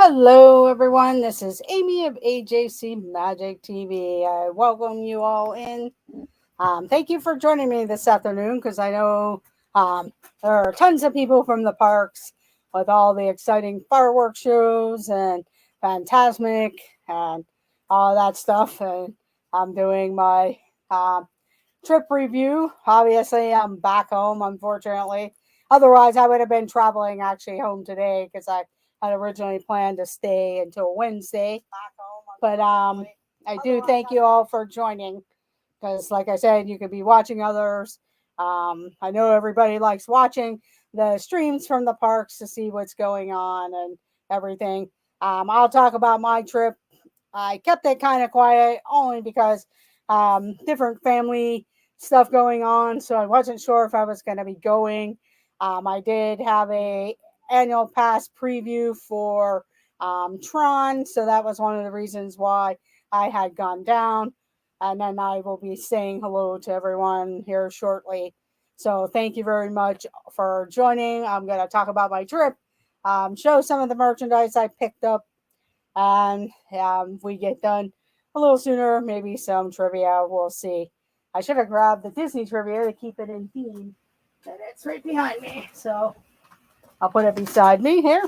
Hello, everyone. This is Amy of AJC Magic TV. I welcome you all in. Thank you for joining me this afternoon because I know there are tons of people from the parks with all the exciting fireworks shows and Fantasmic and all that stuff. And I'm doing my um, trip review. Obviously, I'm back home, unfortunately. Otherwise, I would have been traveling actually home today because I had originally planned to stay until Wednesday. But I do thank you all for joining because, like I said, you could be watching others. I know everybody likes watching the streams from the parks to see what's going on and everything. I'll talk about my trip. I kept it kind of quiet only because different family stuff going on, so I wasn't sure if I was going to be going. I did have a annual pass preview for Tron, so that was one of the reasons why I had gone down. And then I will be saying hello to everyone here shortly. So thank you very much for joining. I'm going to talk about my trip, show some of the merchandise I picked up, and if we get done a little sooner, maybe some trivia. We'll see. I should have grabbed the Disney trivia to keep it in theme, and it's right behind me. So I'll put it beside me here.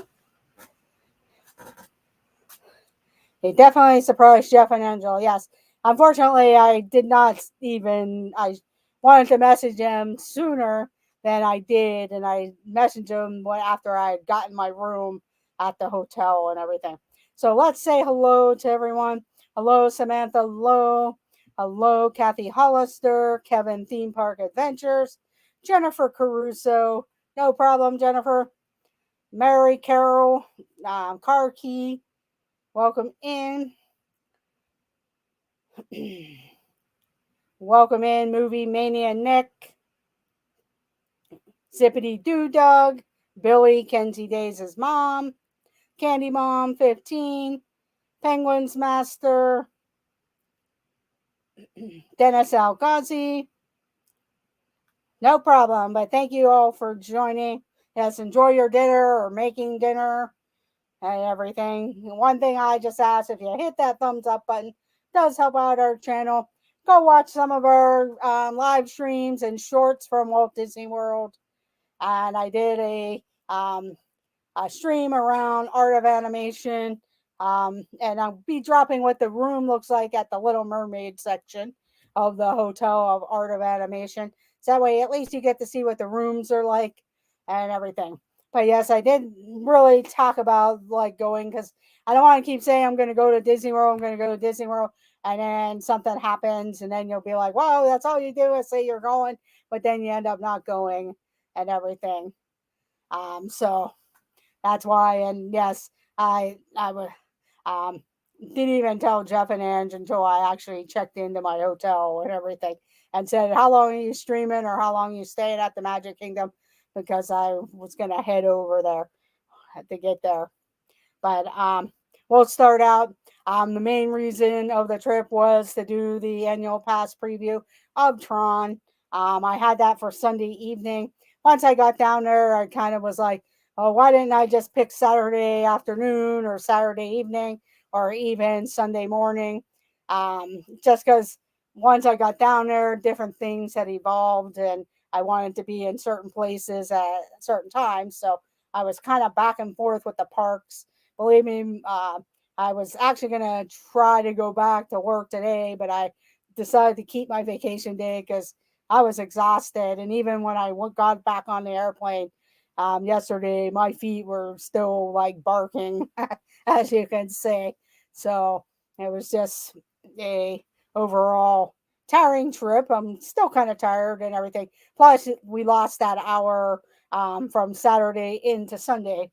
It definitely surprised Jeff and Angela. Yes. Unfortunately, I did not even. I wanted to message him sooner than I did, and I messaged him after I had gotten my room at the hotel and everything. So let's say hello to everyone. Hello, Samantha Lowe. Hello, Kathy Hollister, Kevin Theme Park Adventures, Jennifer Caruso. No problem, Jennifer. Mary Carroll, Car Key. Welcome in. Welcome in, Movie Mania Nick, Zippity Doo Dog, Billy, Kenzie Days' mom, Candy Mom 15, Penguins Master, Dennis Algazi. No problem, but thank you all for joining. Yes, enjoy your dinner or making dinner and everything. One thing I just ask, if you hit that thumbs up button, it does help out our channel. Go watch some of our live streams and shorts from Walt Disney World. And I did a stream around art of animation. And I'll be dropping what the room looks like at the Little Mermaid section of the Hotel of Art of Animation. So that way, at least you get to see what the rooms are like and everything. But yes, I did really talk about like going because I don't want to keep saying I'm going to go to Disney World. I'm going to go to Disney World, and then something happens, and then you'll be like, "Whoa, that's all you do is say you're going," but then you end up not going and everything. So that's why. And yes, I would um didn't even tell Jeff and Ange until I actually checked into my hotel and everything and said, "How long are you streaming or how long are you staying at the Magic Kingdom?" Because I was gonna head over there to get there. But we'll start out. The main reason of the trip was to do the annual pass preview of Tron. I had that for Sunday evening. Once I got down there, I kind of was like, oh, why didn't I just pick Saturday afternoon or Saturday evening or even Sunday morning? Just because once I got down there, different things had evolved and I wanted to be in certain places at certain times. So I was kind of back and forth with the parks. Believe me, I was actually going to try to go back to work today, but I decided to keep my vacation day because I was exhausted. And even when I got back on the airplane yesterday, my feet were still like barking, as you can say. So it was just a overall tiring trip. I'm still kind of tired and everything. Plus, we lost that hour from Saturday into Sunday.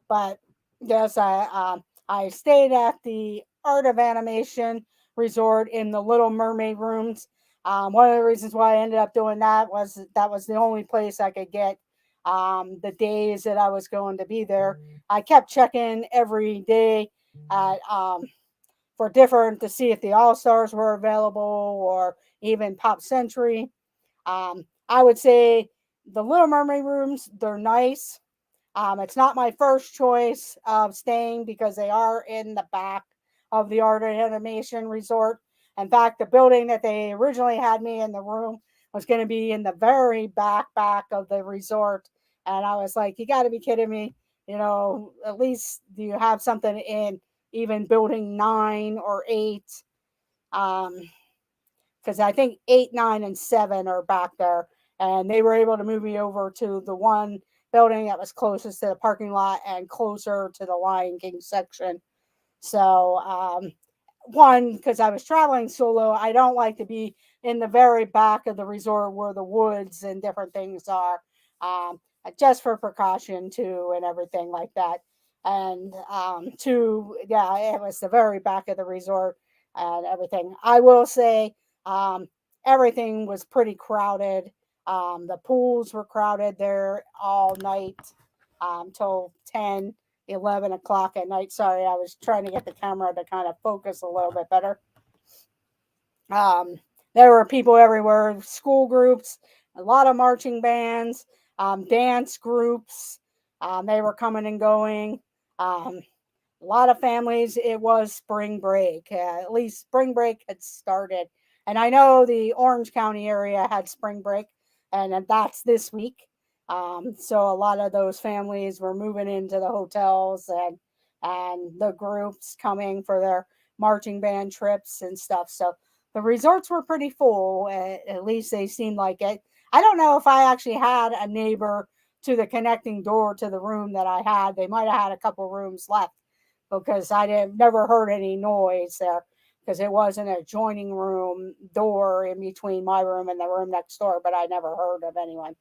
But yes, I stayed at the Art of Animation Resort in the Little Mermaid rooms. One of the reasons why I ended up doing that was the only place I could get the days that I was going to be there. I kept checking every day at for different to see if the All Stars were available or even Pop Century. I would say the Little Mermaid rooms, they're nice. It's not my first choice of staying because they are in the back of the Art and Animation Resort. In fact, the building that they originally had me in the room was going to be in the very back of the resort. And I was like, you got to be kidding me. At least do you have something in even building 9 or 8? Because I think 8, 9, and 7 are back there. And they were able to move me over to the one building that was closest to the parking lot and closer to the Lion King section. So, one, because I was traveling solo, I don't like to be in the very back of the resort where the woods and different things are, just for precaution too, and everything like that. And two, yeah, it was the very back of the resort and everything. I will say, um, everything was pretty crowded. The pools were crowded there all night, till 10, 11 o'clock at night. Sorry, I was trying to get the camera to kind of focus a little bit better. Um, there were people everywhere, school groups, a lot of marching bands, dance groups. They were coming and going. A lot of families, it was spring break. At least spring break had started. And I know the Orange County area had spring break, and that's this week. So a lot of those families were moving into the hotels, and the groups coming for their marching band trips and stuff. So the resorts were pretty full. At least they seemed like it. I don't know if I actually had a neighbor to the connecting door to the room that I had. They might have had a couple rooms left because I never heard any noise there because it was an adjoining room door in between my room and the room next door, but I never heard of anyone.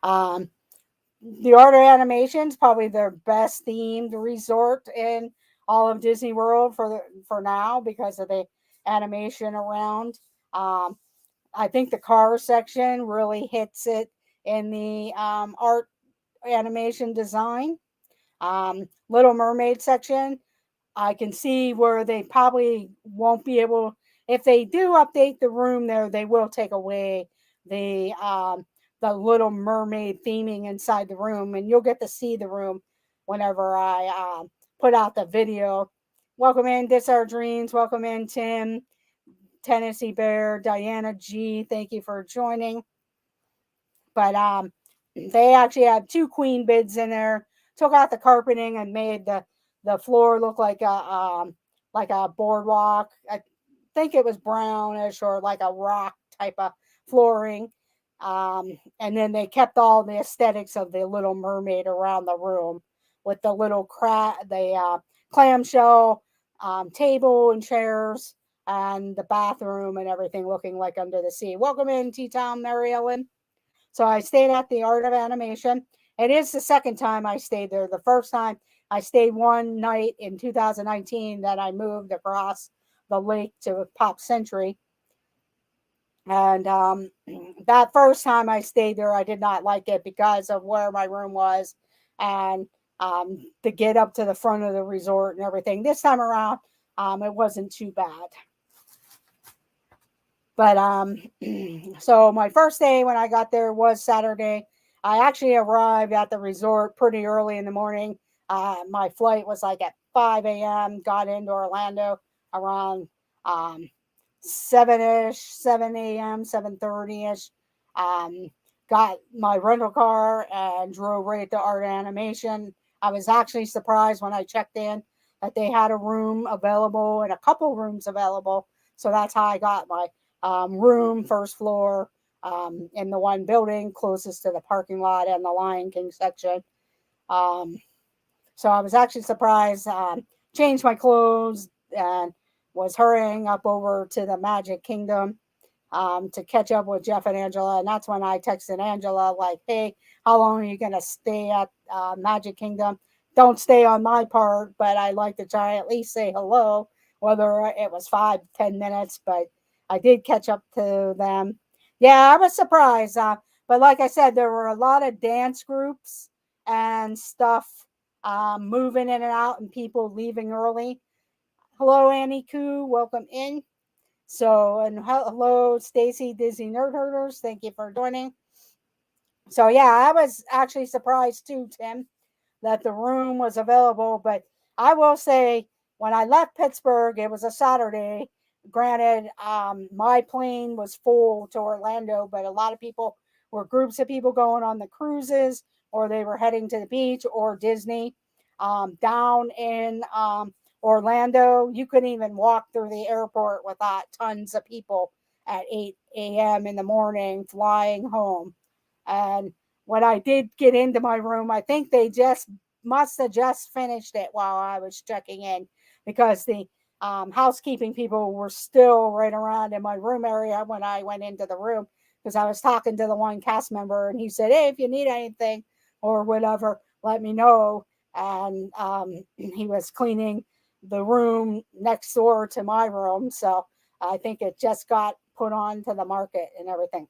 Um, the Art of Animation is probably their best themed resort in all of Disney World for now because of the animation around. Um, I think the car section really hits it in the art animation design. Little Mermaid section, I can see where they probably won't be able. If they do update the room there, they will take away the um, the Little Mermaid theming inside the room, and you'll get to see the room whenever I put out the video. Welcome in, This Our Dreams. Welcome in, Tim, Tennessee Bear, Diana G. Thank you for joining. But they actually had 2 queen beds in there. Took out the carpeting and made the floor look like a boardwalk. I think it was brownish or like a rock type of flooring. And then they kept all the aesthetics of the Little Mermaid around the room with the clamshell table and chairs and the bathroom and everything looking like under the sea. Welcome in, Tea Time, Mary Ellen. So I stayed at the Art of Animation. It is the second time I stayed there. The first time I stayed one night in 2019, then I moved across the lake to Pop Century. And that first time I stayed there, I did not like it because of where my room was and to get up to the front of the resort and everything. This time around, it wasn't too bad. But so my first day when I got there was Saturday. I actually arrived at the resort pretty early in the morning. My flight was like at 5 a.m. Got into Orlando around 7ish, 7 a.m., 7:30ish. Um, got my rental car and drove right to Art Animation. I was actually surprised when I checked in that they had a room available and a couple rooms available. So that's how I got my room, first floor, in the one building closest to the parking lot and the Lion King section. Um, so I was actually surprised. Changed my clothes and was hurrying up over to the Magic Kingdom to catch up with Jeff and Angela. And that's when I texted Angela, like, hey, how long are you going to stay at Magic Kingdom? Don't stay on my part, but I'd like to try at least say hello, whether it was 5, 10 minutes, but I did catch up to them. Yeah, I was surprised. But like I said, there were a lot of dance groups and stuff moving in and out and people leaving early. Hello, Annie Koo. Welcome in. So, and hello, Stacy, Disney Nerd Herders. Thank you for joining. So, yeah, I was actually surprised too, Tim. that the room was available. But I will say, when I left Pittsburgh, it was a Saturday. Granted, my plane was full to Orlando, but a lot of people were groups of people going on the cruises, or they were heading to the beach or Disney. Down in Orlando, you couldn't even walk through the airport without tons of people at 8 a.m. in the morning flying home. And when I did get into my room, I think they just must have just finished it while I was checking in, because the housekeeping people were still right around in my room area when I went into the room, because I was talking to the one cast member and he said, "Hey, if you need anything or whatever, let me know." And he was cleaning the room next door to my room. So I think it just got put on to the market and everything.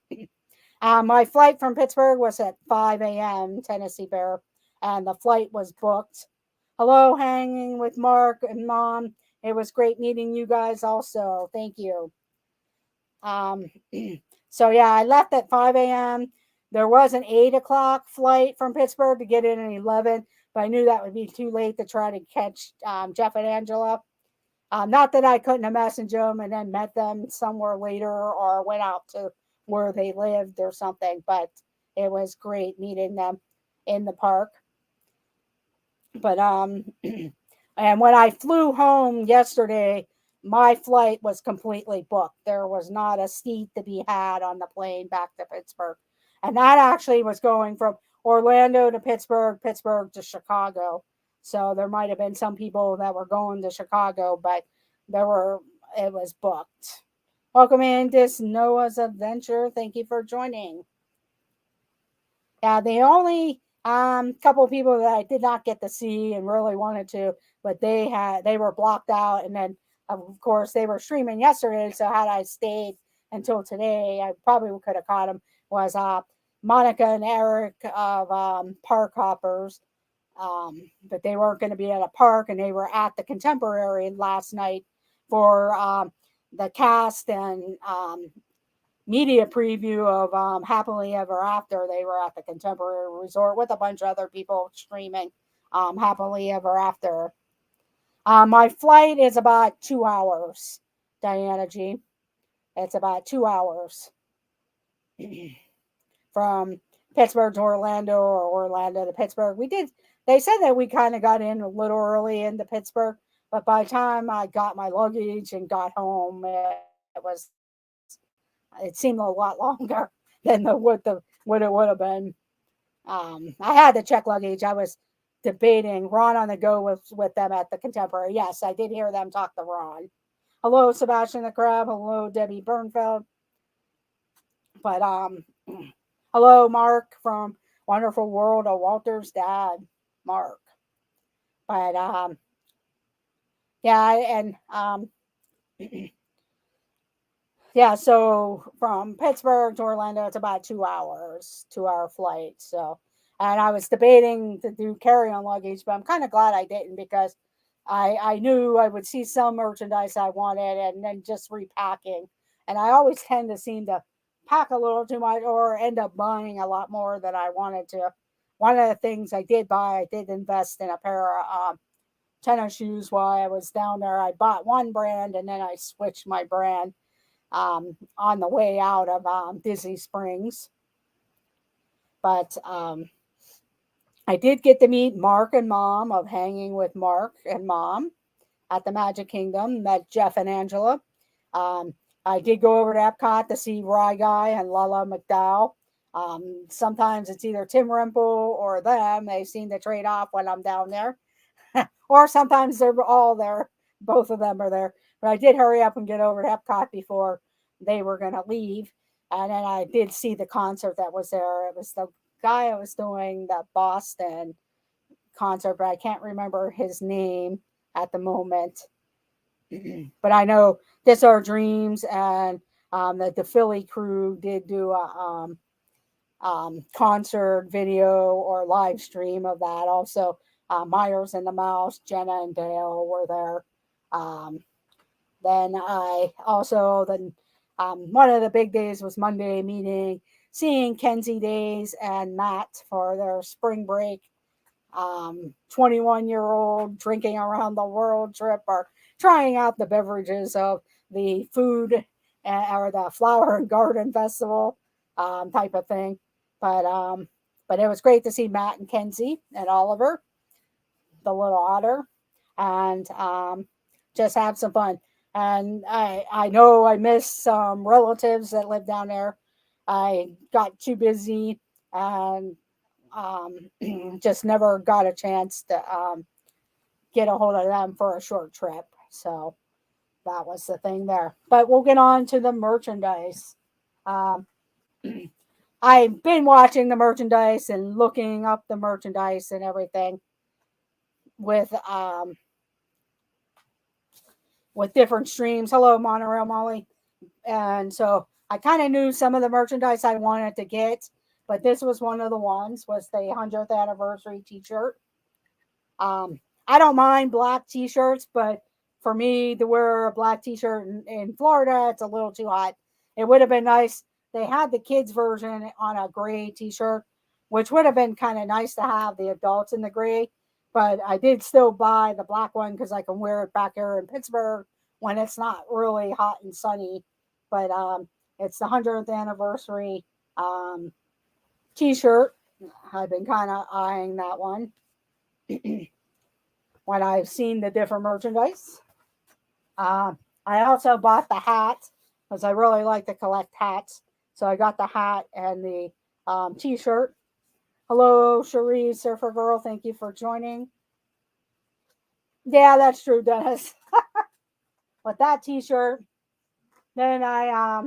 My flight from Pittsburgh was at 5 a.m. Tennessee Bear, and the flight was booked. Hello, hanging with Mark and Mom. It was great meeting you guys also. Thank you. Um, so, yeah, I left at 5 a.m. There was an 8 o'clock flight from Pittsburgh to get in at 11, but I knew that would be too late to try to catch Jeff and Angela. Not that I couldn't have messaged them and then met them somewhere later or went out to where they lived or something, but it was great meeting them in the park. But and when I flew home yesterday, my flight was completely booked. There was not a seat to be had on the plane back to Pittsburgh. And that actually was going from Orlando to Pittsburgh, Pittsburgh to Chicago. So there might have been some people that were going to Chicago, but it was booked. Welcome in this Noah's Adventure. Thank you for joining. Yeah, the only couple of people that I did not get to see and really wanted to, but they were blocked out, and then of course they were streaming yesterday. So had I stayed until today, I probably could have caught them. Was Monica and Eric of Park Hoppers, but they weren't going to be at a park, and they were at the Contemporary last night for the cast and media preview of Happily Ever After. They were at the Contemporary Resort with a bunch of other people streaming Happily Ever After. My flight is about 2 hours, Diana G. It's about 2 hours from Pittsburgh to Orlando or Orlando to Pittsburgh. They said that we kind of got in a little early into Pittsburgh, but by the time I got my luggage and got home, it seemed a lot longer than what it would have been. I had to check luggage. I was debating Ron on the go with them at the Contemporary. Yes, I did hear them talk to Ron. Hello, Sebastian the Crab. Hello, Debbie Bernfeld. But hello, Mark from Wonderful World of Walter's dad, Mark. But yeah, and yeah, so from Pittsburgh to Orlando, it's about 2 hours, 2 hour flight. So, and I was debating to do carry-on luggage, but I'm kind of glad I didn't, because I knew I would see some merchandise I wanted and then just repacking. And I always tend to seem to pack a little too much or end up buying a lot more than I wanted to. One of the things I did buy, I did invest in a pair of tennis shoes while I was down there. I bought one brand and then I switched my brand on the way out of Disney Springs. But I did get to meet Mark and Mom of Hanging with Mark and Mom at the Magic Kingdom. Met Jeff and Angela. I did go over to Epcot to see Rye Guy and Lala McDowell. Sometimes it's either Tim Rimple or them. They seem to trade off when I'm down there. Or sometimes they're all there. Both of them are there. But I did hurry up and get over to Epcot before they were going to leave. And then I did see the concert that was there. It was the guy who was doing the Boston concert, but I can't remember his name at the moment. But I know This Our Dreams and the Philly crew did do a concert video or live stream of that. Also, Myers and the Mouse, Jenna and Dale were there. Then one of the big days was Monday meeting, seeing Kenzie Days and Matt for their spring break 21-year-old drinking around the world trip or trying out the beverages of the food or the flower and garden festival type of thing. But it was great to see Matt and Kenzie and Oliver, the little otter, and just have some fun. And I know I missed some relatives that live down there. I got too busy and just never got a chance to get a hold of them for a short trip. So that was the thing there. But we'll get on to the merchandise. Um, I've been watching the merchandise and looking up the merchandise and everything with with different streams. Hello, Monorail Molly. And so I kind of knew some of the merchandise I wanted to get, but this was one of the ones. Was the 100th anniversary T-shirt. I don't mind black T-shirts, but for me to wear a black T-shirt in Florida, it's a little too hot. It would have been nice. They had the kids version on a gray T-shirt, which would have been kind of nice to have the adults in the gray. But I did still buy the black one because I can wear it back here in Pittsburgh when it's not really hot and sunny. But it's the 100th anniversary um, T-shirt. I've been kind of eyeing that one when I've seen the different merchandise. Uh, I also bought the hat because I really like to collect hats. So I got the hat and the T-shirt. Hello, Cherie, Surfer Girl. Thank you for joining. Yeah, that's true, Dennis. With that T-shirt, then I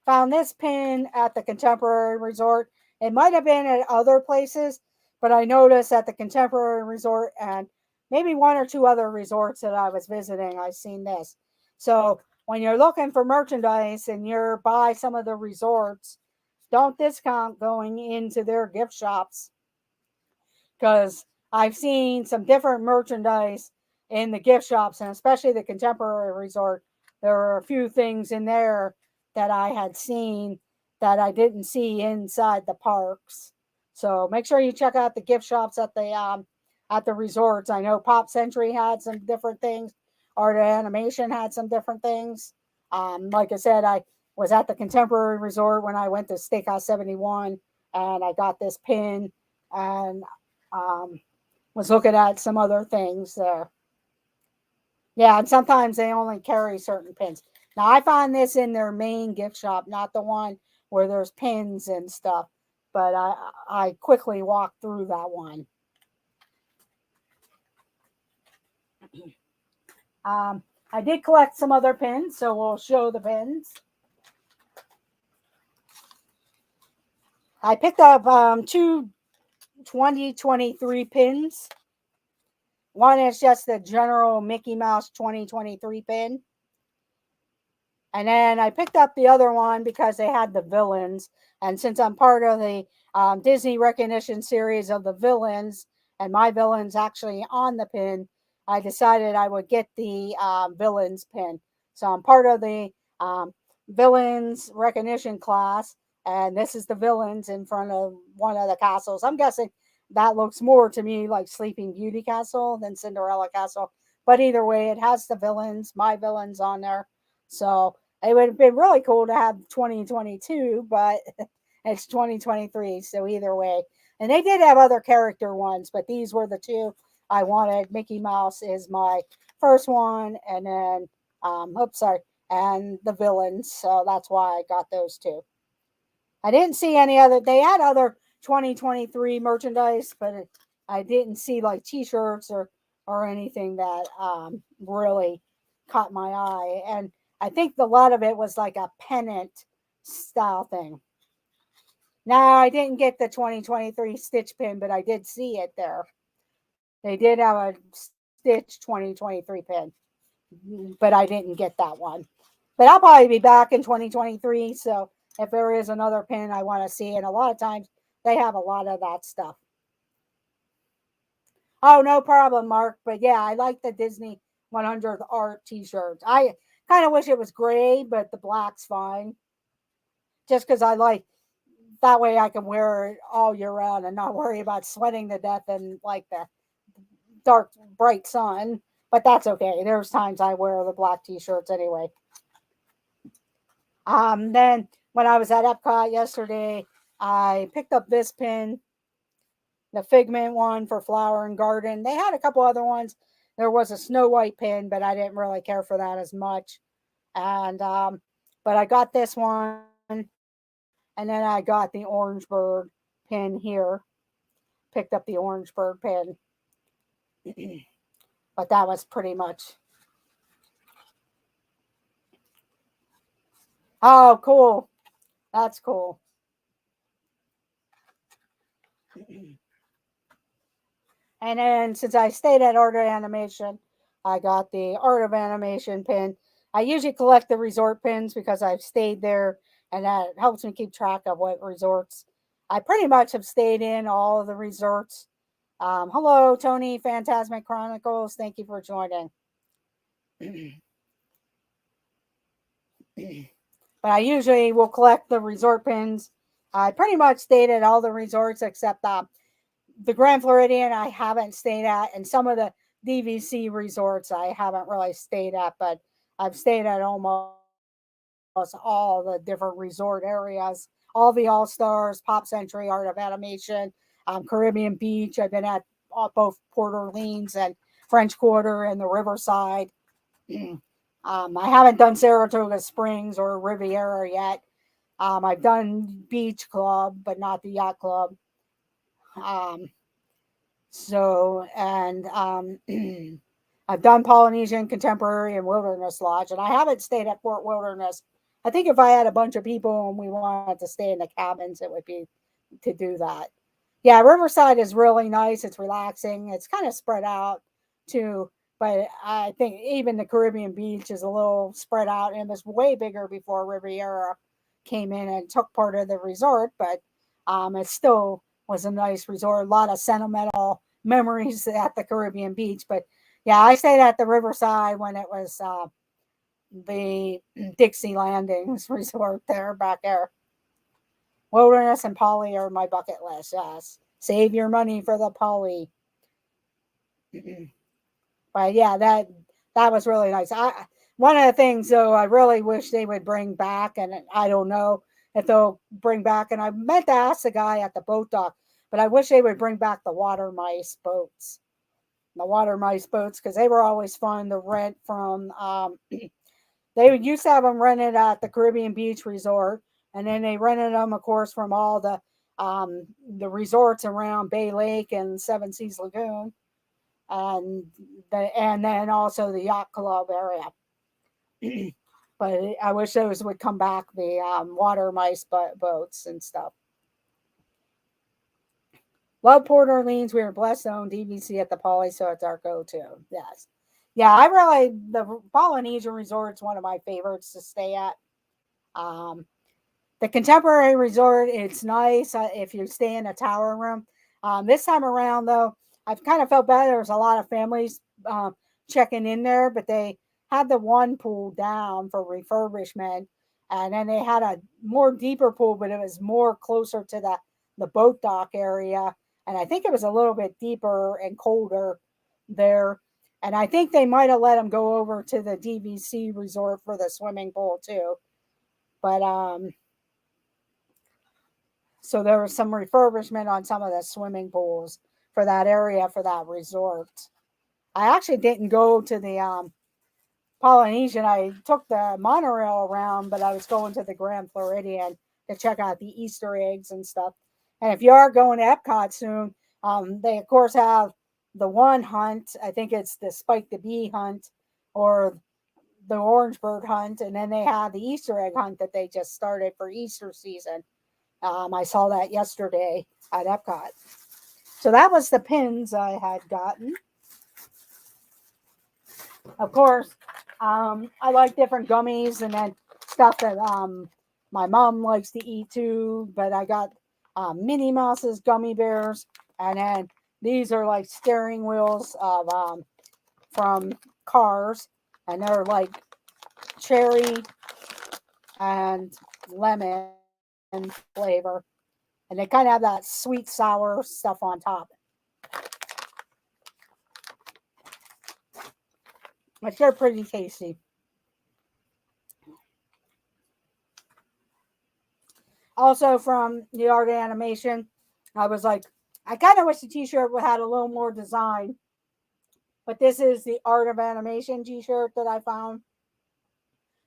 found this pin at the Contemporary Resort. It might have been at other places, but I noticed at the Contemporary Resort and maybe one or two other resorts that I was visiting, I've seen this. So when you're looking for merchandise and you're by some of the resorts, don't discount going into their gift shops because I've seen some different merchandise in the gift shops and especially the Contemporary Resort. There were a few things in there that I had seen that I didn't see inside the parks. So make sure you check out the gift shops at the resorts. I know Pop Century had some different things. Art Animation had some different things. Like I said, I was at the Contemporary Resort when I went to Steakhouse 71, and I got this pin and um, was looking at some other things there. Yeah, and sometimes they only carry certain pins. Now I found this in their main gift shop, not the one where there's pins and stuff. But I quickly walked through that one. I did collect some other pins, so we'll show the pins. I picked up two 2023 pins. One is just the general Mickey Mouse 2023 pin. And then I picked up the other one because they had the villains. And since I'm part of the Disney Recognition series of the villains, and my villain's actually on the pin, I decided I would get the villains pin. So I'm part of the villains recognition class. And this is the villains in front of one of the castles. I'm guessing that looks more to me like Sleeping Beauty Castle than Cinderella Castle. But either way, it has the villains, my villains on there. So it would have been really cool to have 2022, but it's 2023. So either way. And they did have other character ones, but these were the two I wanted. Mickey Mouse is my first one. And then, and the villains. So that's why I got those two. I didn't see any other. They had other 2023 merchandise, but I didn't see like T-shirts or anything that really caught my eye. And I think a lot of it was like a pennant style thing. Now I didn't get the 2023 Stitch pin, but I did see it there. They did have a Stitch 2023 pin, but I didn't get that one. But I'll probably be back in 2023, so if there is another pin I want to see, and a lot of times they have a lot of that stuff. Oh, no problem, Mark. But yeah, I like the Disney 100th art T-shirts. I kind of wish it was gray, but the black's fine. Just because I like that way I can wear it all year round and not worry about sweating to death in like the dark, bright sun. But that's okay. There's times I wear the black t-shirts anyway. Then when I was at Epcot yesterday, I picked up this pin, the Figment one for Flower and Garden. They had a couple other ones. There was a Snow White pin, but I didn't really care for that as much. And but I got this one, and then I got the Orange Bird pin here. Picked up the Orange Bird pin, but that was pretty much. Oh, cool! That's cool. And then since I stayed at Art of Animation, I got the Art of Animation pin. I usually collect the resort pins because I've stayed there, and that helps me keep track of what resorts. I pretty much have stayed in all of the resorts. Hello, Tony, Phantasmic Chronicles. Thank you for joining. But I usually will collect the resort pins. I pretty much stayed at all the resorts except the Grand Floridian I haven't stayed at, and some of the DVC resorts I haven't really stayed at, but I've stayed at almost all the different resort areas, all the All Stars, Pop Century, Art of Animation, Caribbean Beach. I've been at both Port Orleans and French Quarter and the Riverside. I haven't done Saratoga Springs or Riviera yet. I've done Beach Club, but not the Yacht Club. And I've done Polynesian Contemporary and Wilderness Lodge, and I haven't stayed at Fort Wilderness. I think if I had a bunch of people and we wanted to stay in the cabins, it would be to do that. Yeah, Riverside is really nice. It's relaxing. It's kind of spread out too, but I think even the Caribbean Beach is a little spread out, and it was way bigger before Riviera came in and took part of the resort, but it still was a nice resort. A lot of sentimental memories at the Caribbean Beach. But yeah, I stayed at the Riverside when it was the Dixie Landings Resort there, back there. Wilderness and Poly are my bucket list. Yes, save your money for the Poly. But yeah, that was really nice. One of the things though, I really wish they would bring back, and I don't know if they'll bring back. And I meant to ask the guy at the boat dock, but I wish they would bring back the water mice boats. The water mice boats, because they were always fun to rent from. They used to have them rented at the Caribbean Beach Resort, and then they rented them, of course, from all the resorts around Bay Lake and Seven Seas Lagoon, and then also the Yacht Club area. But I wish those would come back, the water mice boats and stuff. Love Port Orleans. We were blessed to own DVC at the Poly, so it's our go-to. Yes. Yeah, the Polynesian Resort's one of my favorites to stay at. The Contemporary Resort, it's nice if you stay in a tower room. This time around, though, I've kind of felt bad. There's a lot of families checking in there, but they had the one pool down for refurbishment, and then they had a more deeper pool, but it was more closer to the boat dock area, and I think it was a little bit deeper and colder there. And I think they might have let them go over to the DVC resort for the swimming pool too. But so there was some refurbishment on some of the swimming pools for that area for that resort. I actually didn't go to the Polynesian. I took the monorail around, but I was going to the Grand Floridian to check out the Easter eggs and stuff. And if you are going to Epcot soon, they of course have the one hunt. I think it's the Spike the Bee hunt or the Orange Bird hunt, and then they have the Easter egg hunt that they just started for Easter season. I saw that yesterday at Epcot. So that was the pins I had gotten. Of course, I like different gummies and then stuff that my mom likes to eat too. But I got Minnie Mouse's gummy bears, and then these are like steering wheels of from Cars, and they're like cherry and lemon flavor. And they kind of have that sweet, sour stuff on top. But they're pretty tasty. Also from the Art of Animation, I was like, I kind of wish the t-shirt had a little more design. But this is the Art of Animation t-shirt that I found.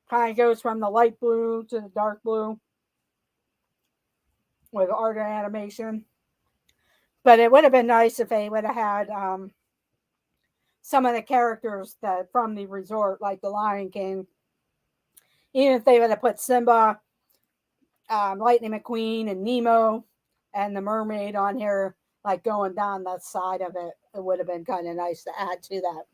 Kind of goes from the light blue to the dark blue with Art of Animation. But it would have been nice if they would have had some of the characters that from the resort, like the Lion King. Even if they would have put Simba, Lightning McQueen, and Nemo, and the mermaid on here, like going down the side of it, it would have been kind of nice to add to that.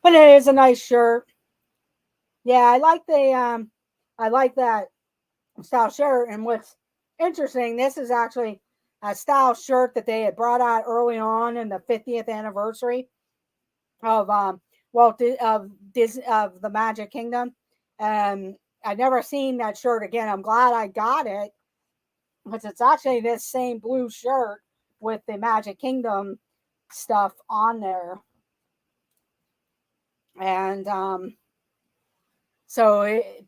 But it is a nice shirt. Yeah, I like that style shirt. And what's interesting, this is actually a style shirt that they had brought out early on in the 50th anniversary of of the Magic Kingdom. And I've never seen that shirt again. I'm glad I got it because it's actually this same blue shirt with the Magic Kingdom stuff on there. And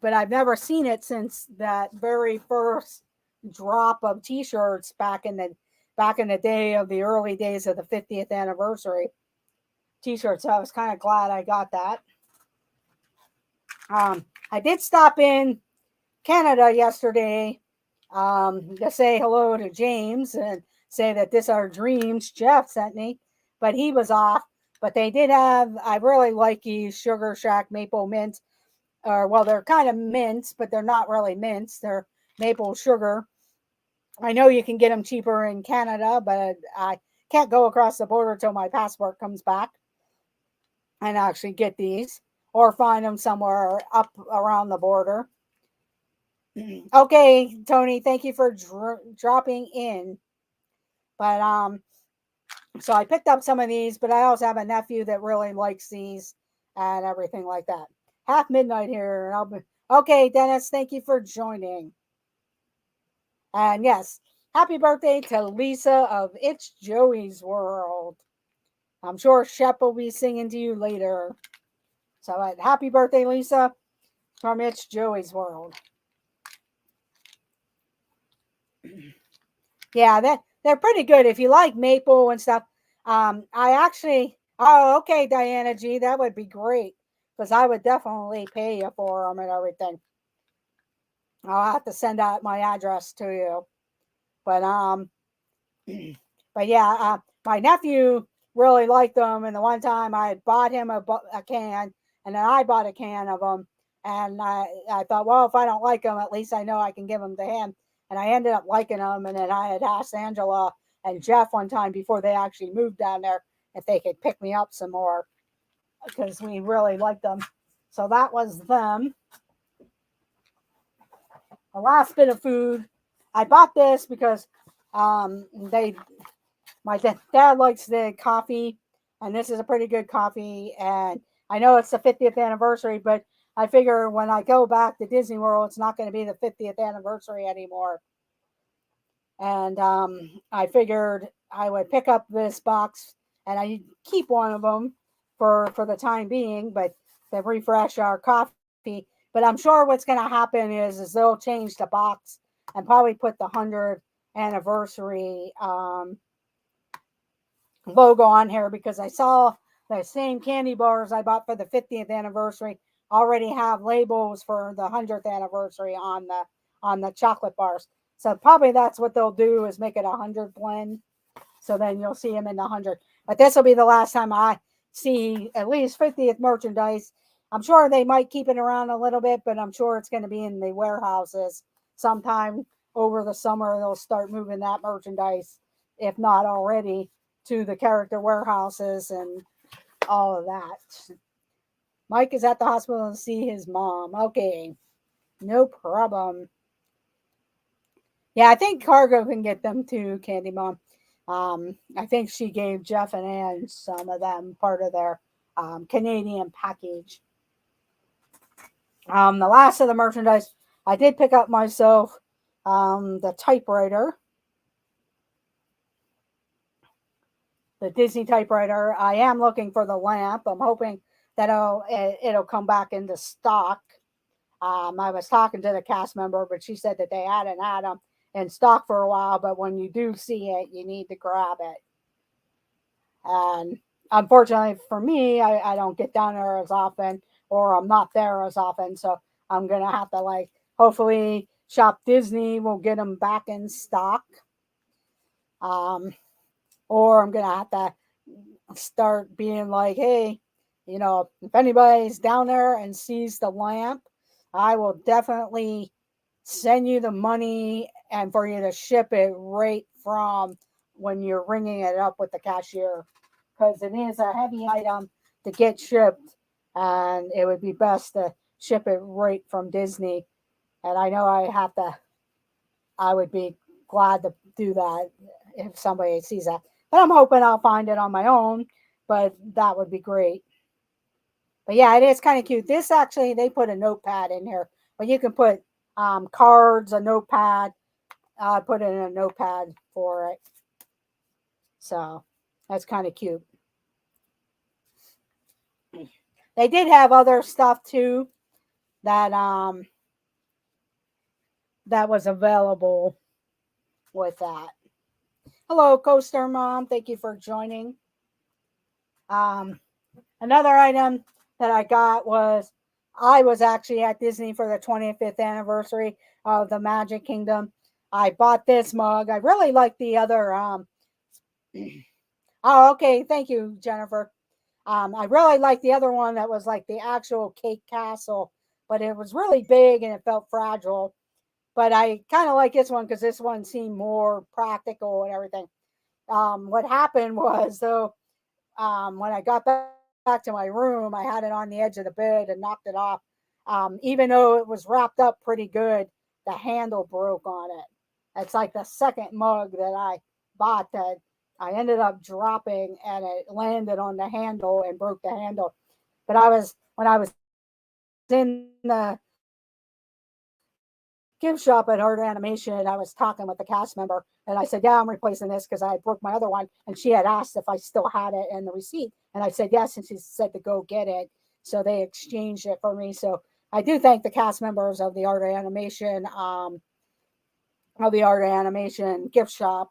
but I've never seen it since that very first drop of T-shirts back in the day of the early days of the 50th anniversary T-shirts. So I was kind of glad I got that. I did stop in Canada yesterday to say hello to James and say that this our dreams Jeff sent me, but he was off. But they did have, I really like these Sugar Shack Maple Mint, or well, they're kind of mints, but they're not really mints. They're maple sugar. I know you can get them cheaper in Canada, but I can't go across the border till my passport comes back and actually get these or find them somewhere up around the border. Okay, Tony, thank you for dropping in. But so I picked up some of these, but I also have a nephew that really likes these and everything like that. Half midnight here. Okay, Dennis, thank you for joining. And yes, happy birthday to Lisa of It's Joey's World. I'm sure Shep will be singing to you later. So happy birthday, Lisa, from It's Joey's World. Yeah, they're pretty good if you like maple and stuff. Okay, Diana G, that would be great because I would definitely pay you for them and everything. I'll have to send out my address to you. But my nephew really liked them, and the one time I had bought him a can, and then I bought a can of them, and I thought, well, if I don't like them, at least I know I can give them to him. And I ended up liking them, and then I had asked Angela and Jeff one time before they actually moved down there if they could pick me up some more because we really liked them. So that was them. The last bit of food. I bought this because my dad likes the coffee, and this is a pretty good coffee. And I know it's the 50th anniversary, but I figure when I go back to Disney World, it's not going to be the 50th anniversary anymore. And I figured I would pick up this box, and I keep one of them for the time being, but to refresh our coffee. But I'm sure what's going to happen is they'll change the box and probably put the 100th anniversary logo on here because I saw the same candy bars I bought for the 50th anniversary already have labels for the 100th anniversary on the chocolate bars. So probably that's what they'll do is make it 100 blend. So then you'll see them in the 100. But this will be the last time I see at least 50th merchandise. I'm sure they might keep it around a little bit, but I'm sure it's going to be in the warehouses sometime over the summer. They'll start moving that merchandise, if not already, to the character warehouses and all of that. Mike is at the hospital to see his mom. Okay, no problem. Yeah, I think Cargo can get them too, Candy Mom. I think she gave Jeff and Ann some of them, part of their Canadian package. The last of the merchandise, I did pick up myself the typewriter, the Disney typewriter. I am looking for the lamp. I'm hoping that it'll come back into stock. I was talking to the cast member, but she said that they hadn't had them in stock for a while. But when you do see it, you need to grab it. And unfortunately for me, I don't get down there as often, or I'm not there as often. So I'm gonna have to like hopefully Shop Disney will get them back in stock. Um, or I'm gonna have to start being like, hey, if anybody's down there and sees the lamp, I will definitely send you the money and for you to ship it right from when you're ringing it up with the cashier, because it is a heavy item to get shipped, and it would be best to ship it right from Disney. And I know I would be glad to do that if somebody sees that. But I'm hoping I'll find it on my own, but that would be great. But yeah, it is kind of cute. This actually, they put a notepad in here, but you can put cards, a notepad. I put in a notepad for it. So that's kind of cute. They did have other stuff too that that was available with that. Hello, Coaster Mom. Thank you for joining. Um, Another item that I got was I was actually at Disney for the 25th anniversary of the Magic Kingdom. I bought this mug. I really like the other. Oh, okay. Thank you, Jennifer. I really like the other one that was like the actual cake castle, but it was really big and it felt fragile. But I kind of like this one because this one seemed more practical and everything. What happened was, though, when I got back to my room, I had it on the edge of the bed and knocked it off. Even though it was wrapped up pretty good, the handle broke on it. It's like the second mug that I bought that I ended up dropping and it landed on the handle and broke the handle. But when I was in the gift shop at Art Animation, I was talking with the cast member and I said, yeah, I'm replacing this because I broke my other one. And she had asked if I still had it in the receipt. And I said, yes. And she said to go get it. So they exchanged it for me. So I do thank the cast members of the Art Animation gift shop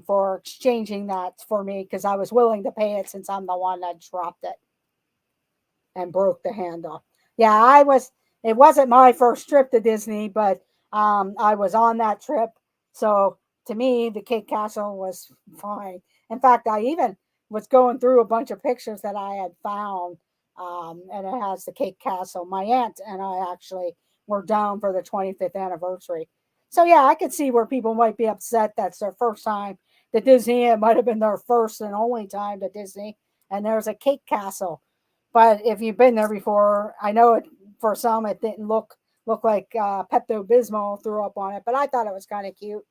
for exchanging that for me because I was willing to pay it since I'm the one that dropped it and broke the handle. Yeah, it wasn't my first trip to Disney, but I was on that trip. So to me, the Cake Castle was fine. In fact, I even was going through a bunch of pictures that I had found, and it has the Cake Castle. My aunt and I actually were down for the 25th anniversary. So yeah, I could see where people might be upset that's their first time to Disney. It might have been their first and only time to Disney, and there's a Cake Castle. But if you've been there before, I know it for some it didn't look like Pepto Bismol threw up on it, but I thought it was kind of cute.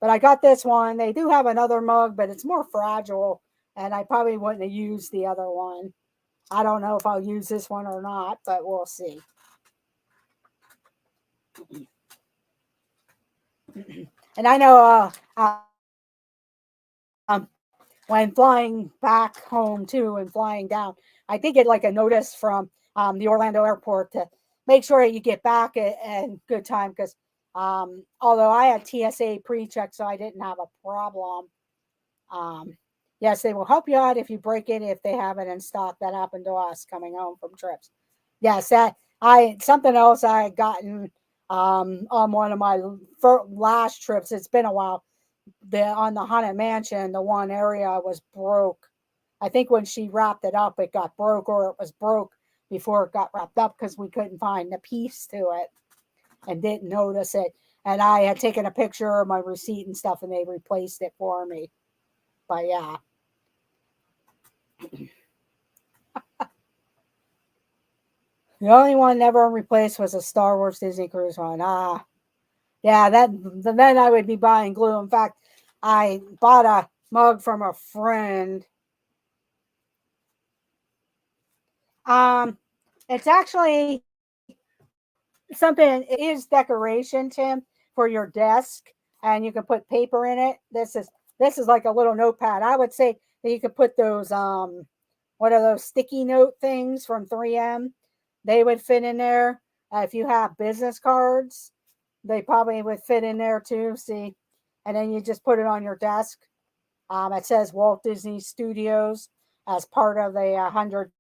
But I got this one. They do have another mug, but it's more fragile, and I probably wouldn't have used the other one. I don't know if I'll use this one or not, but we'll see. And I know um, when flying back home too and flying down, I did get like a notice from the Orlando airport to make sure that you get back at good time because although I had TSA pre-check, so I didn't have a problem. Um, yes, they will help you out if you break it if they have it in stock. That happened to us coming home from trips. Yes, that I something else I had gotten on one of my last trips. It's been a while on the Haunted Mansion, the one area was broke. I think when she wrapped it up, it got broke, or it was broke before it got wrapped up because we couldn't find the piece to it and didn't notice it. And I had taken a picture of my receipt and stuff, and they replaced it for me. But yeah. The only one never replaced was a Star Wars Disney Cruise one. Yeah, then I would be buying glue. In fact, I bought a mug from a friend. Um, it's actually something, it is decoration, Tim, for your desk, and you can put paper in it. This is like a little notepad. I would say that you could put those what are those sticky note things from 3M? They would fit in there. If you have business cards, they probably would fit in there too. See, and then you just put it on your desk. It says Walt Disney Studios as part of the 100th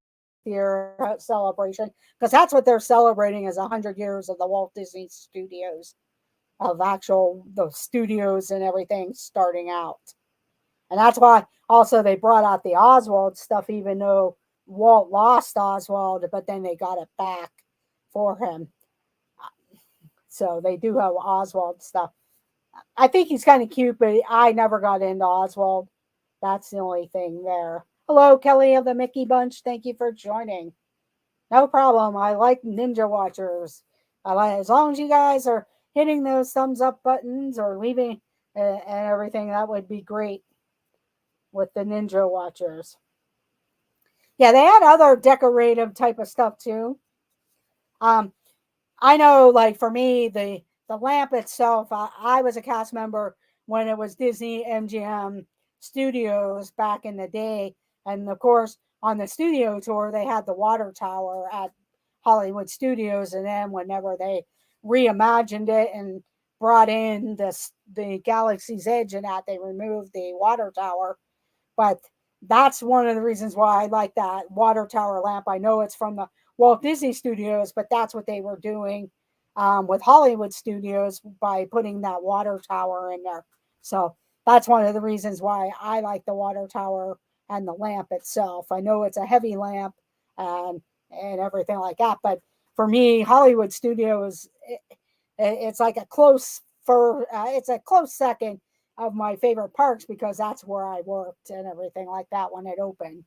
year celebration, because that's what they're celebrating, is 100 years of the Walt Disney Studios, of actual the studios and everything starting out. And that's why also they brought out the Oswald stuff, even though Walt lost Oswald, but then they got it back for him. So they do have Oswald stuff. I think he's kind of cute, but I never got into Oswald. That's the only thing there. Hello, Kelly of the Mickey Bunch. Thank you for joining. No problem. I like Ninja Watchers. As long as you guys are hitting those thumbs up buttons or leaving and everything, that would be great with the Ninja Watchers. Yeah, they had other decorative type of stuff too. I know, like for me, the lamp itself, I was a cast member when it was Disney MGM Studios back in the day. And of course, on the studio tour, they had the water tower at Hollywood Studios. And then whenever they reimagined it and brought in the Galaxy's Edge and that, they removed the water tower. But that's one of the reasons why I like that water tower lamp. I know it's from the Walt Disney Studios, but that's what they were doing with Hollywood Studios by putting that water tower in there. So that's one of the reasons why I like the water tower and the lamp itself. I know it's a heavy lamp and everything like that, but for me, Hollywood Studios, it's like it's a close second of my favorite parks, because that's where I worked and everything like that when it opened.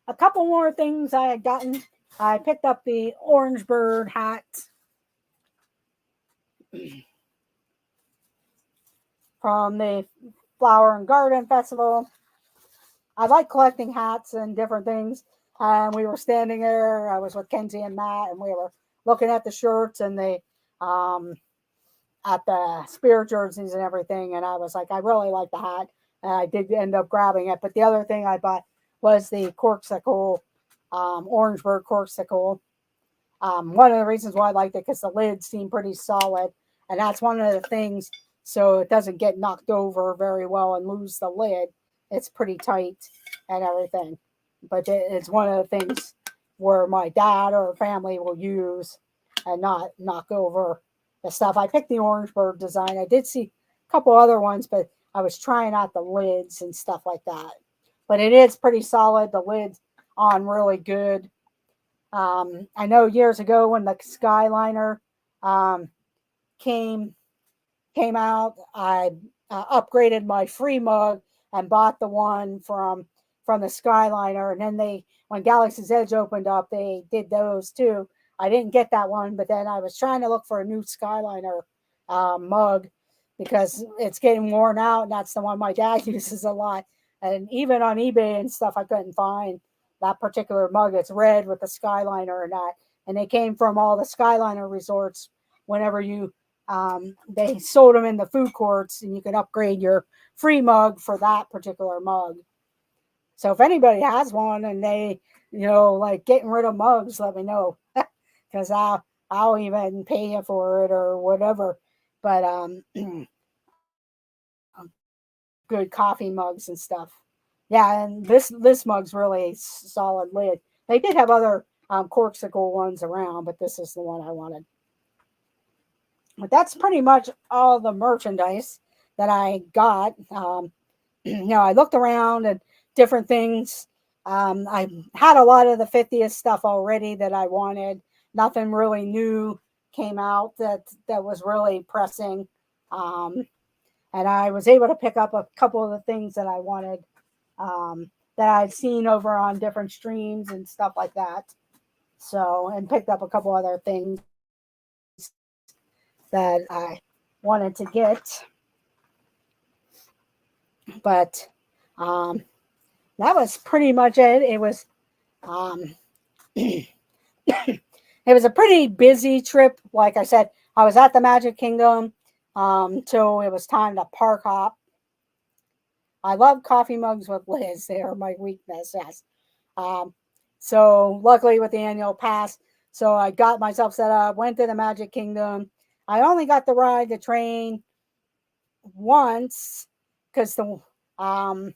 A couple more things I had gotten. I picked up the Orange Bird hat from the Flower and Garden Festival. I like collecting hats and different things. And we were standing there. I was with Kenzie and Matt, and we were looking at the shirts and at the spirit jerseys and everything. And I was like, I really like the hat. And I did end up grabbing it. But the other thing I bought was the Corksicle, Orange Bird Corksicle. One of the reasons why I liked it, because the lid seemed pretty solid. And that's one of the things, so it doesn't get knocked over very well and lose the lid. It's pretty tight and everything. But it's one of the things where my dad or family will use and not knock over the stuff. I picked the Orange Bird design. I did see a couple other ones, but I was trying out the lids and stuff like that. But it is pretty solid. The lid's on really good. I know years ago when the Skyliner came out, I upgraded my free mug and bought the one from the Skyliner. And then when Galaxy's Edge opened up, they did those too. I didn't get that one, but then I was trying to look for a new Skyliner mug, because it's getting worn out, and that's the one my dad uses a lot. And even on eBay and stuff, I couldn't find that particular mug. It's red with the Skyliner and that. And they came from all the Skyliner resorts. Whenever they sold them in the food courts, and you could upgrade your free mug for that particular mug. So if anybody has one and they, like getting rid of mugs, let me know, because I'll even pay you for it or whatever. But good coffee mugs and stuff. Yeah, and this mug's really solid lid. They did have other Corksicle ones around, but this is the one I wanted. But that's pretty much all the merchandise that I got. I looked around at different things. I had a lot of the 50th stuff already that I wanted. Nothing really new came out that was really pressing. And I was able to pick up a couple of the things that I wanted, that I'd seen over on different streams and stuff like that. So, and picked up a couple other things that I wanted to get. But that was pretty much it. It was It was a pretty busy trip. Like I said, I was at the Magic Kingdom till it was time to park hop. I love coffee mugs with lids. They are my weakness, yes. Um, so luckily with the annual pass, so I got myself set up, went to the Magic Kingdom. I only got to ride the train once because um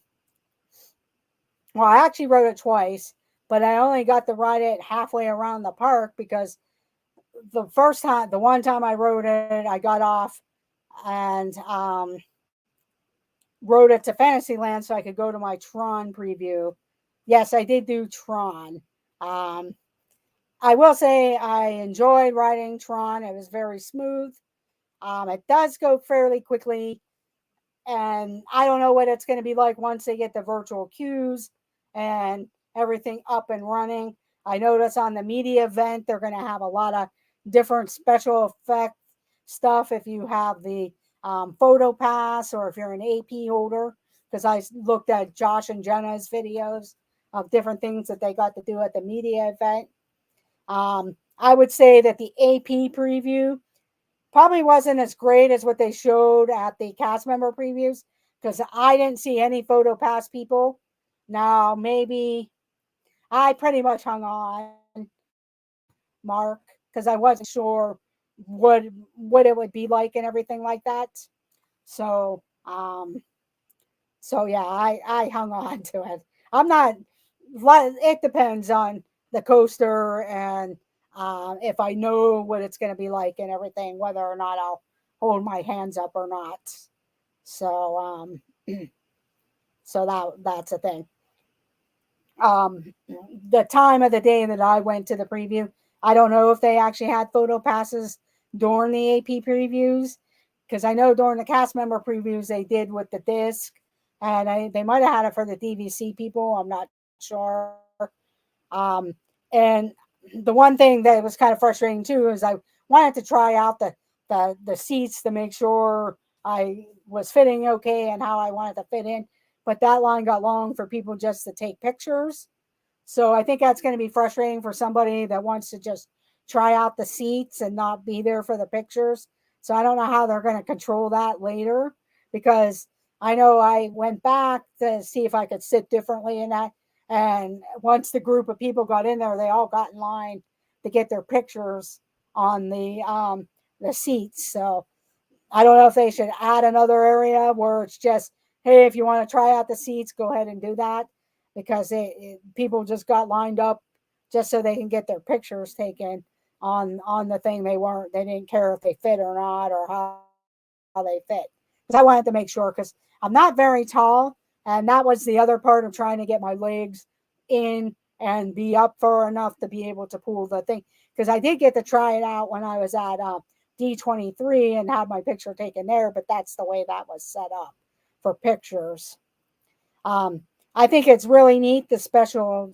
well, I actually rode it twice, but I only got to ride it halfway around the park because the one time I rode it, I got off and rode it to Fantasyland so I could go to my Tron preview. Yes, I did do Tron. Um, I will say I enjoyed riding Tron. It was very smooth. It does go fairly quickly, and I don't know what it's going to be like once they get the virtual queues and everything up and running. I notice on the media event they're going to have a lot of different special effect stuff if you have the photo pass or if you're an AP holder. Because I looked at Josh and Jenna's videos of different things that they got to do at the media event. I would say that the AP preview probably wasn't as great as what they showed at the cast member previews because I didn't see any photo pass people. Now, maybe I pretty much hung on, Mark, because I wasn't sure what what it would be like and everything like that. So, yeah, I hung on to it. I'm not. It depends on the coaster and if I know what it's going to be like and everything, whether or not I'll hold my hands up or not. So so that's a thing. The time of the day that I went to the preview, I don't know if they actually had photo passes during the AP previews because I know during the cast member previews they did with the disc, and they might have had it for the DVC people. I'm not sure. And the one thing that was kind of frustrating too is I wanted to try out the seats to make sure I was fitting okay and how I wanted to fit in, but that line got long for people just to take pictures. So I think that's going to be frustrating for somebody that wants to just try out the seats and not be there for the pictures. So I don't know how they're going to control that later because I know I went back to see if I could sit differently in that. And once the group of people got in there, they all got in line to get their pictures on the seats. So I don't know if they should add another area where it's just, hey, if you want to try out the seats, go ahead and do that because people just got lined up just so they can get their pictures taken on the thing. They didn't care if they fit or not or how they fit because I wanted to make sure because I'm not very tall and that was the other part of trying to get my legs in and be up far enough to be able to pull the thing because I did get to try it out when I was at D23 and have my picture taken there, but that's the way that was set up for pictures. I think it's really neat the special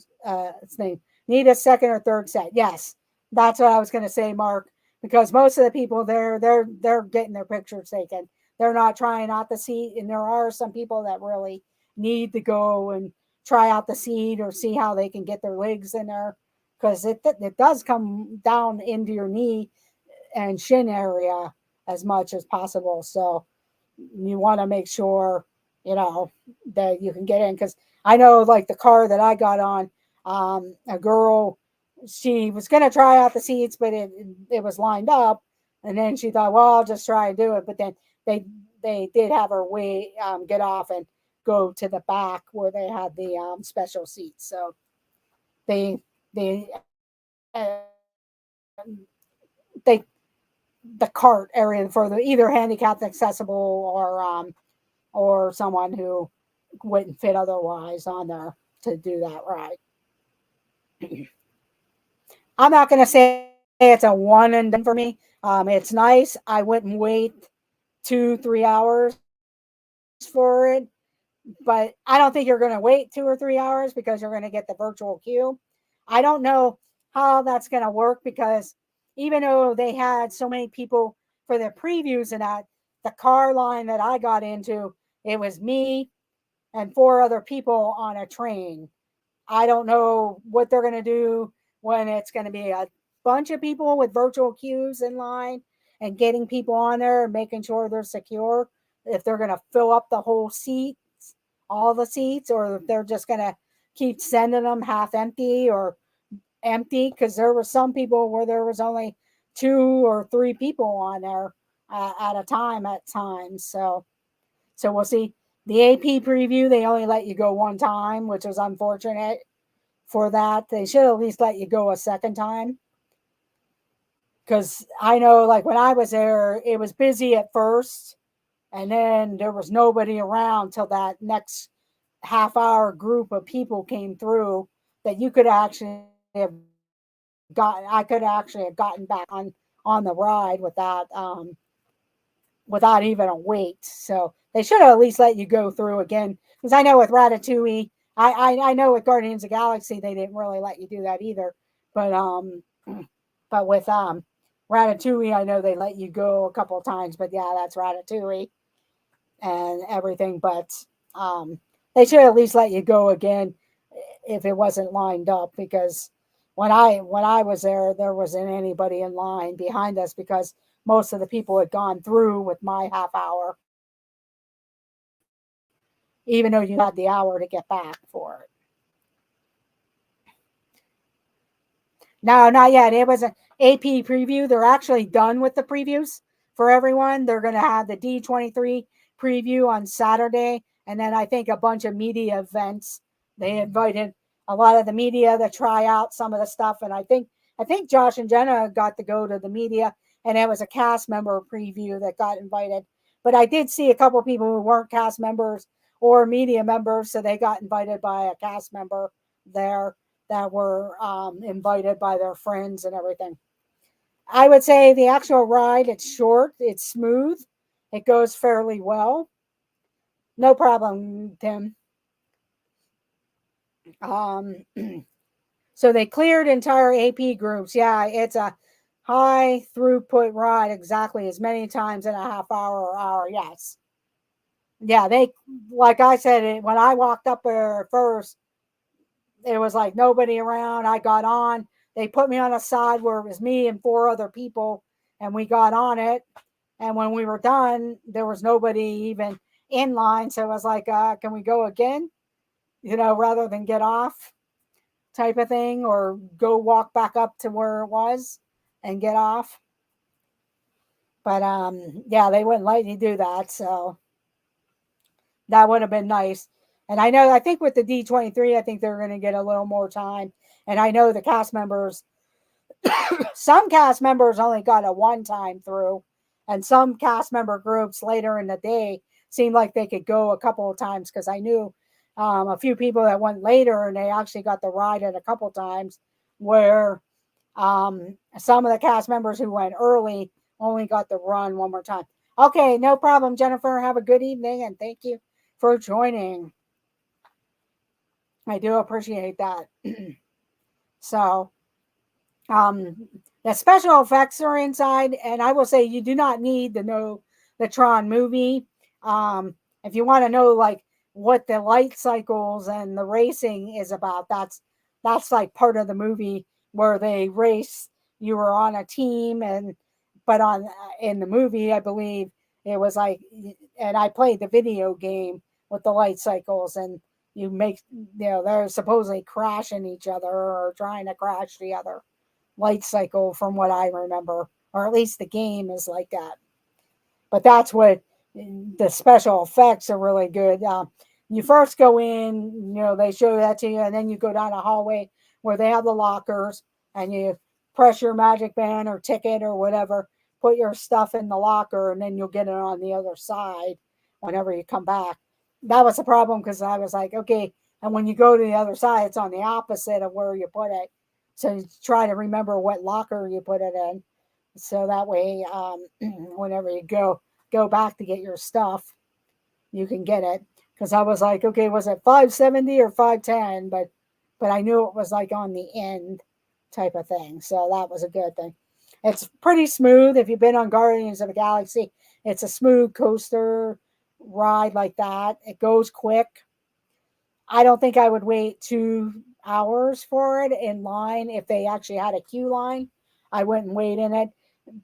thing. Need a second or third set. Yes, that's what I was going to say, Mark. Because most of the people there, they're getting their pictures taken. They're not trying out the seat, and there are some people that really need to go and try out the seat or see how they can get their legs in there because it does come down into your knee and shin area as much as possible. So you want to make sure that you can get in because I know like the car that I got on, a girl, she was going to try out the seats, but it was lined up, and then she thought, well, I'll just try and do it. But then they they did have her get off and go to the back where they had the special seats. So they they the cart area for the either handicapped accessible or someone who wouldn't fit otherwise on there to do that right. I'm not going to say it's a one and done for me. It's nice. I wouldn't wait 2-3 hours for it, but I don't think you're going to wait 2 or 3 hours because you're going to get the virtual queue. I don't know how that's going to work because even though they had so many people for the previews and that, the car line that I got into, it was me and 4 other people on a train. I don't know what they're going to do when it's going to be a bunch of people with virtual queues in line and getting people on there and making sure they're secure. If they're going to fill up the whole seats, all the seats, or if they're just going to keep sending them half empty or empty, because there were some people where there was only 2 or 3 people on there at a time at times. So we'll see. The AP preview, they only let you go one time, which was unfortunate for that. They should at least let you go a second time. Because I know, like, when I was there, it was busy at first, and then there was nobody around till that next half-hour group of people came through that you could actually have I could actually have gotten back on the ride without even a wait. So they should have at least let you go through again. Because I know with Ratatouille, I know with Guardians of the Galaxy they didn't really let you do that either. But with Ratatouille, I know they let you go a couple of times. But yeah, that's Ratatouille and everything. But they should at least let you go again if it wasn't lined up, because when I was there wasn't anybody in line behind us because most of the people had gone through with my half hour, even though you had the hour to get back for it. No, not yet. It was an AP preview. They're actually done with the previews for everyone. They're going to have the D23 preview on Saturday, and then I think a bunch of media events. They invited a lot of the media to try out some of the stuff, and I think Josh and Jenna got to go to the media, and it was a cast member preview that got invited. But I did see a couple of people who weren't cast members or media members, so they got invited by a cast member there that were invited by their friends and everything. I would say the actual ride, it's short, it's smooth, it goes fairly well. No problem, Tim. So they cleared entire AP groups. Yeah, it's a high throughput ride, exactly as many times in a half hour or hour. Yes. Yeah, they, like I said, when I walked up there first, it was like nobody around. I got on. They put me on a side where it was me and 4 other people, and we got on it. And when we were done, there was nobody even in line. So I was like, can we go again? Rather than get off type of thing, or go walk back up to where it was and get off. But yeah, they wouldn't let you do that. So that would have been nice. And I think with the D23, I think they're going to get a little more time. And I know the cast members, some cast members only got a one time through, and some cast member groups later in the day seemed like they could go a couple of times, because I knew a few people that went later and they actually got the ride at a couple times, where some of the cast members who went early only got the run one more time. Okay, no problem, Jennifer. Have a good evening, and thank you for joining. I do appreciate that. So, the special effects are inside, and I will say you do not need to know the Tron movie. If you want to know like what the light cycles and the racing is about, that's like part of the movie where they race. You were on a team, but in the movie, I believe it was like, and I played the video game with the light cycles, and you make, they're supposedly crashing each other or trying to crash the other light cycle, from what I remember, or at least the game is like that. But that's what the special effects are really good. You first go in, they show that to you, and then you go down a hallway where they have the lockers, and you press your magic band or ticket or whatever, put your stuff in the locker, and then you'll get it on the other side whenever you come back. That was the problem, because I was like, okay, and when you go to the other side, it's on the opposite of where you put it. So you try to remember what locker you put it in. So that way, whenever you go back to get your stuff, you can get it. Because I was like, okay, was it 570 or 510? But I knew it was like on the end type of thing. So that was a good thing. It's pretty smooth. If you've been on Guardians of the Galaxy, it's a smooth coaster ride like that. It goes quick. I don't think I would wait 2 hours for it in line if they actually had a queue line. I wouldn't wait in it.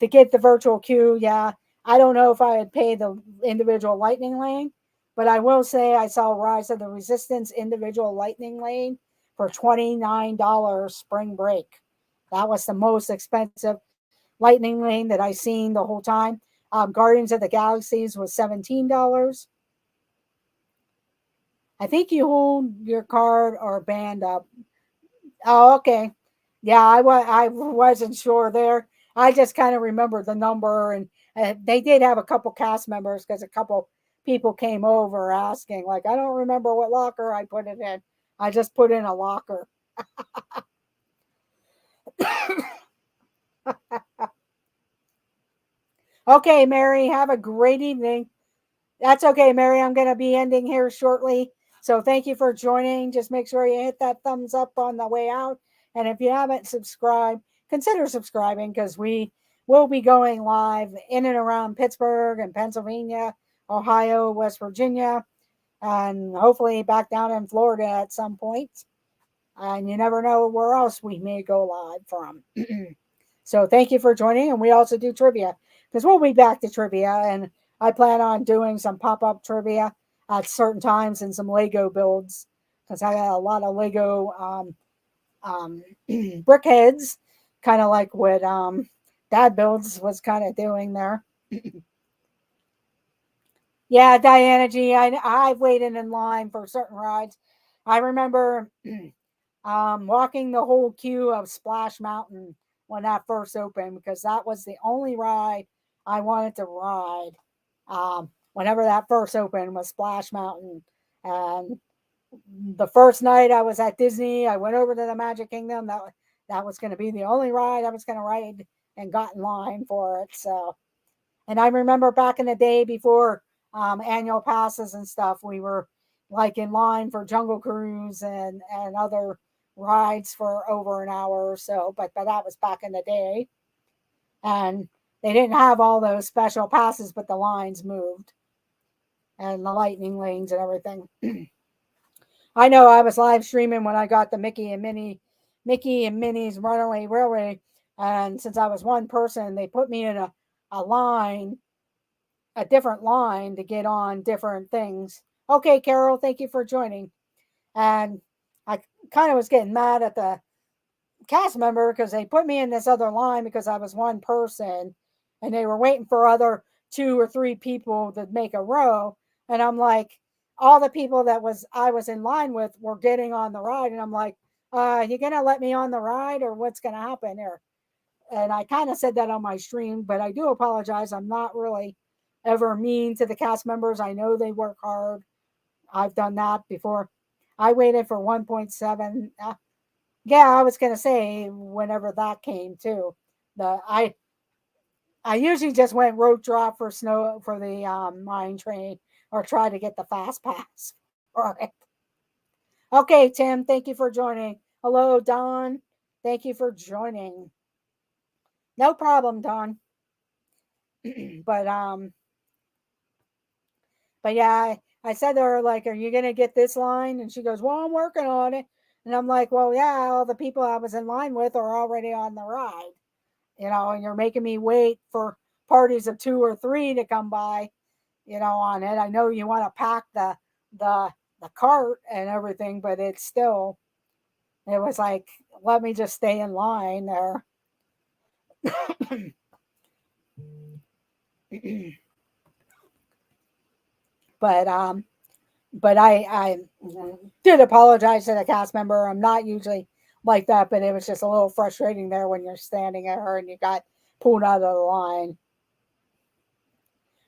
To get the virtual queue, yeah, I don't know if I would pay the individual lightning lane, but I will say I saw Rise of the Resistance individual lightning lane for $29 spring break. That was the most expensive lightning lane that I seen the whole time. Guardians of the Galaxies was $17. I think you hold your card or band up. Oh, okay. Yeah, I wasn't sure there. I just kind of remembered the number, and they did have a couple cast members because a couple people came over asking, like, I don't remember what locker I put it in. I just put in a locker. Okay, Mary, have a great evening. That's okay, Mary. I'm going to be ending here shortly. So thank you for joining. Just make sure you hit that thumbs up on the way out. And if you haven't subscribed, consider subscribing because we will be going live in and around Pittsburgh and Pennsylvania, Ohio, West Virginia, and hopefully back down in Florida at some point. And you never know where else we may go live from. So thank you for joining. And we also do trivia because we'll be back to trivia. And I plan on doing some pop-up trivia at certain times and some Lego builds because I got a lot of Lego brickheads, kind of like what Dad Builds was kind of doing there. Yeah, Diana G, I've waited in line for certain rides. I remember walking the whole queue of Splash Mountain when that first opened because that was the only ride I wanted to ride. Whenever that first opened was Splash Mountain, and the first night I was at Disney, I went over to the Magic Kingdom. That was going to be the only ride I was going to ride, and got in line for it. So, and I remember back in the day before annual passes and stuff, we were like in line for Jungle Cruise and other rides for over an hour or so. But that was back in the day, and they didn't have all those special passes, but the lines moved and the lightning lanes and everything. I know I was live streaming when I got the Mickey and Minnie's Runaway Railway, and since I was one person, they put me in a line, a different line to get on different things. Okay, Carol, thank you for joining. And I kind of was getting mad at the cast member because they put me in this other line because I was one person, and they were waiting for other 2 or 3 people to make a row. And I'm like, all the people I was in line with were getting on the ride, and I'm like, you gonna let me on the ride or what's gonna happen here? And I kind of said that on my stream, but I do apologize. I'm not really ever mean to the cast members. I know they work hard. I've done that before. I waited for 1.7. Yeah, I was gonna say whenever that came too. The I usually just went rope drop for snow for the mine train or try to get the fast pass for it. Okay, Tim, thank you for joining. Hello, Don. Thank you for joining. No problem, Don. but but yeah, I said to her, like, are you gonna get this line? And she goes, well, I'm working on it. And I'm like, well, yeah, all the people I was in line with are already on the ride. And you're making me wait for parties of 2 or 3 to come by, on it. I know you want to pack the the cart and everything, but it was like, let me just stay in line there. but but I did apologize to the cast member. I'm not usually like that, but it was just a little frustrating there when you're standing at her and you got pulled out of the line.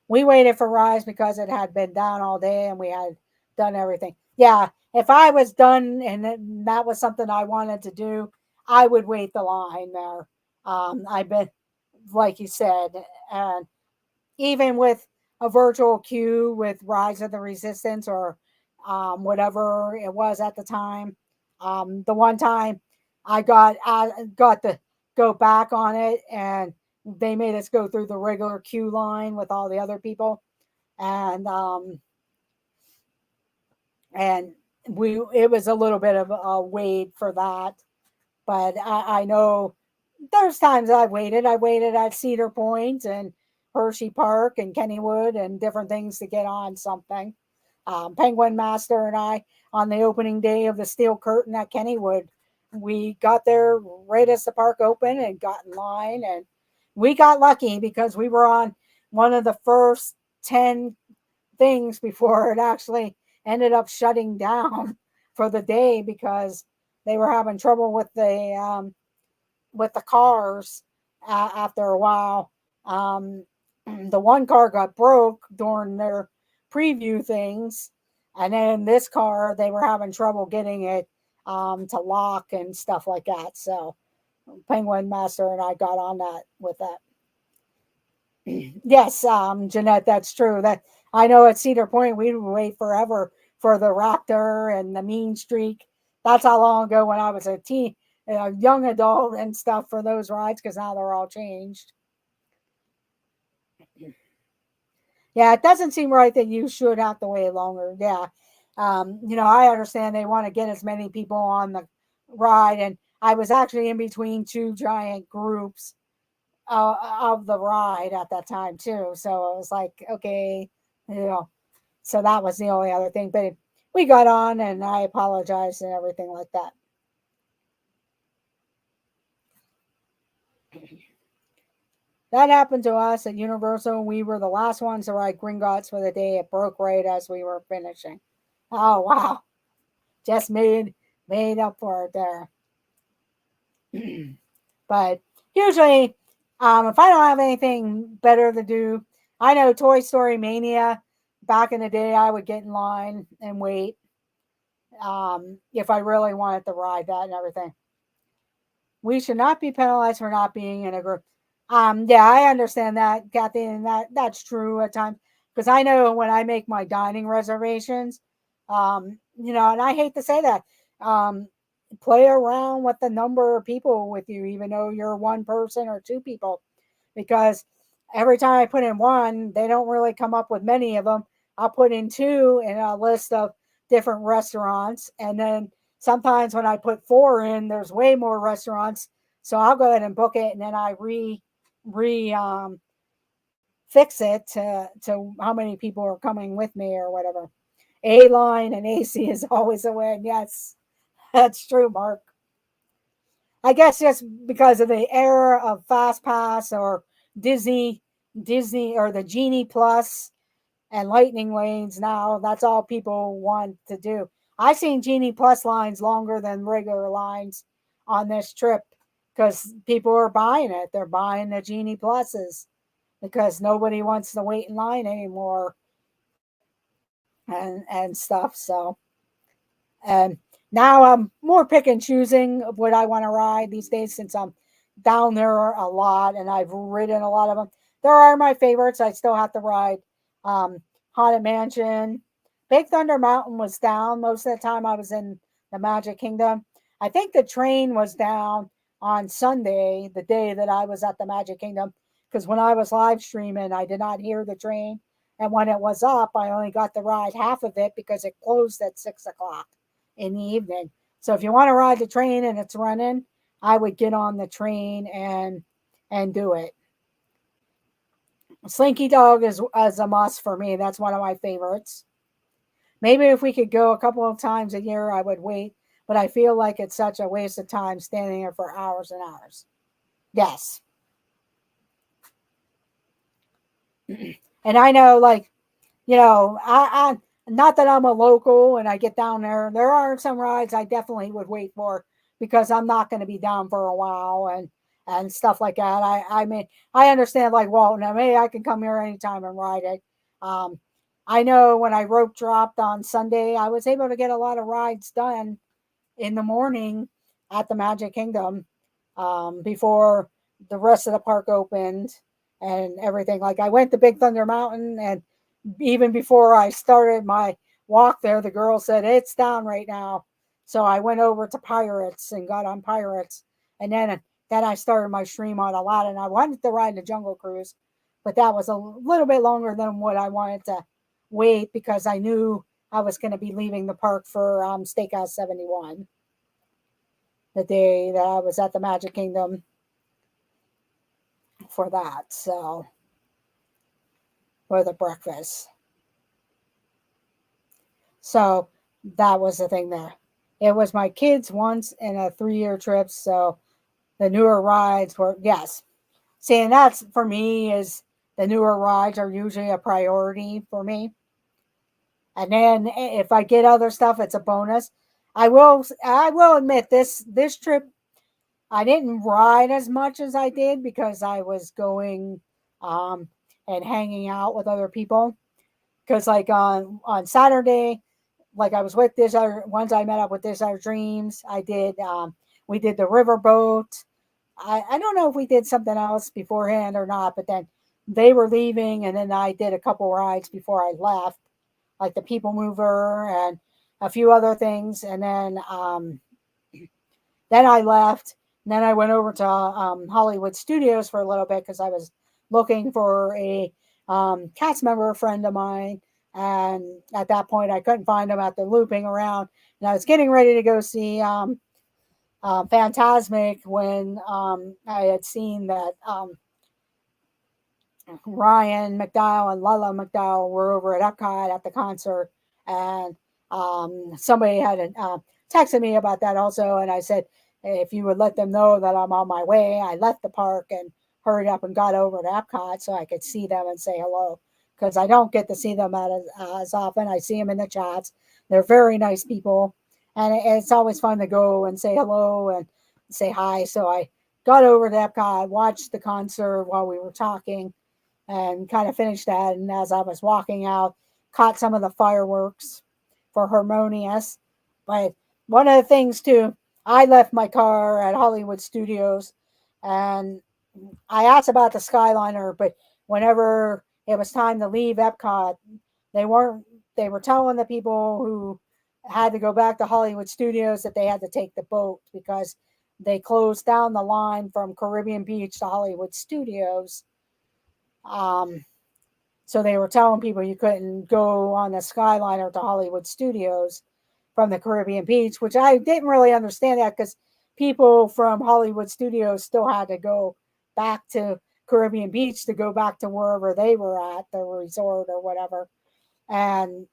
We waited for Rise because it had been down all day and we had done everything. Yeah, if I was done and that was something I wanted to do, I would wait the line there. I've been, like you said, and even with a virtual queue with Rise of the Resistance or whatever it was at the time. The one time I got to go back on it, and they made us go through the regular queue line with all the other people, and it was a little bit of a wait for that. But I know there's times I've waited. I waited at Cedar Point and Hershey Park and Kennywood and different things to get on something. Penguin Master and I, on the opening day of the Steel Curtain at Kennywood, we got there right as the park opened and got in line. And we got lucky because we were on one of the first 10 things before it actually ended up shutting down for the day because they were having trouble with the cars after a while. The one car got broke during their preview things, and then this car they were having trouble getting it to lock and stuff like that. So Penguin Master and I got on that with that. Yes, Jeanette, that's true. That I know at Cedar Point we would wait forever for the Raptor and the Mean Streak. That's how long ago when I was a young adult and stuff for those rides because now they're all changed. Yeah, it doesn't seem right that you should have to wait longer. Yeah, I understand they want to get as many people on the ride, and I was actually in between two giant groups of the ride at that time too. So it was like, okay, you know, so that was the only other thing. But we got on, and I apologized and everything like that. That happened to us at Universal. We were the last ones to ride Gringotts for the day. It broke right as we were finishing. Oh wow! Just made up for it there. But usually, if I don't have anything better to do, I know Toy Story Mania. Back in the day, I would get in line and wait if I really wanted to ride that and everything. We should not be penalized for not being in a group. Yeah, I understand that, Kathy, and that's true at times because I know when I make my dining reservations, and I hate to say that, um, play around with the number of people with you, even though you're one person or two people, because every time I put in one, they don't really come up with many of them. I'll put in two in a list of different restaurants, and then sometimes when I put four in, there's way more restaurants. So I'll go ahead and book it, and then I re fix it to how many people are coming with me or whatever. A line and AC is always a win. Yes, that's true, Mark. I guess just because of the era of Fast Pass or Disney, Disney or the Genie Plus and Lightning Lanes now, that's all people want to do. I've seen Genie Plus lines longer than regular lines on this trip because people are buying it. They're buying the Genie Pluses because nobody wants to wait in line anymore and stuff. So and now I'm more pick and choosing of what I want to ride these days since I'm down there a lot and I've ridden a lot of them. There are my favorites. I still have to ride um, Haunted Mansion. Big Thunder Mountain was down most of the time I was in the Magic Kingdom. I think the train was down on Sunday, the day that I was at the Magic Kingdom, because when I was live streaming, I did not hear the train. And when it was up, I only got to ride half of it because it closed at 6 o'clock in the evening. So if you want to ride the train and it's running, I would get on the train and do it. Slinky Dog is a must for me. That's one of my favorites. Maybe if we could go a couple of times a year, I would wait. But I feel like it's such a waste of time standing there for hours and hours. Yes. And I know, like, I not that I'm a local and I get down there. There are some rides I definitely would wait for because I'm not going to be down for a while and stuff like that. I mean I understand like well now maybe I can come here anytime and ride it. Um, I know when I rope dropped on Sunday, I was able to get a lot of rides done in the morning at the Magic Kingdom before the rest of the park opened and everything. Like I went to Big Thunder Mountain, and even before I started my walk there, the girl said it's down right now. So I went over to Pirates and got on Pirates, and then I started my stream on Aladdin. I wanted to ride the Jungle Cruise, but that was a little bit longer than what I wanted to wait because I knew I was going to be leaving the park for Steakhouse 71 the day that I was at the Magic Kingdom for that. So, for the breakfast. So, that was the thing there. It was my kids once in a 3-year trip. So, the newer rides were, yes. See, and that's for me is the newer rides are usually a priority for me. And then if I get other stuff, it's a bonus. I will admit this trip I didn't ride as much as I did because I was going um, and hanging out with other people. Because like on Saturday, like I was with this other ones I met up with this other dreams. I did we did the riverboat. I don't know if we did something else beforehand or not, but then they were leaving, and then I did a couple rides before I left, like the People Mover and a few other things, and then I left. And then I went over to Hollywood Studios for a little bit because I was looking for a cast member friend of mine. And at that point, I couldn't find him after looping around. And I was getting ready to go see Fantasmic when I had seen that Ryan McDowell and Lala McDowell were over at Epcot at the concert. And somebody had texted me about that also. And I said, if you would let them know that I'm on my way, I left the park and hurried up and got over to Epcot so I could see them and say hello. Because I don't get to see them as often. I see them in the chats. They're very nice people. And it's always fun to go and say hello and say hi. So I got over to Epcot, watched the concert while we were talking, and kind of finished that. And as I was walking out, caught some of the fireworks for Harmonious. But one of the things too, I left my car at Hollywood Studios, and I asked about the Skyliner, but whenever it was time to leave Epcot, they weren't. They were telling the people who had to go back to Hollywood Studios that they had to take the boat because they closed down the line from Caribbean Beach to Hollywood Studios. Um, so they were telling people you couldn't go on the Skyliner to Hollywood Studios from the Caribbean Beach, which I didn't really understand that because people from Hollywood Studios still had to go back to Caribbean Beach to go back to wherever they were at, the resort or whatever. And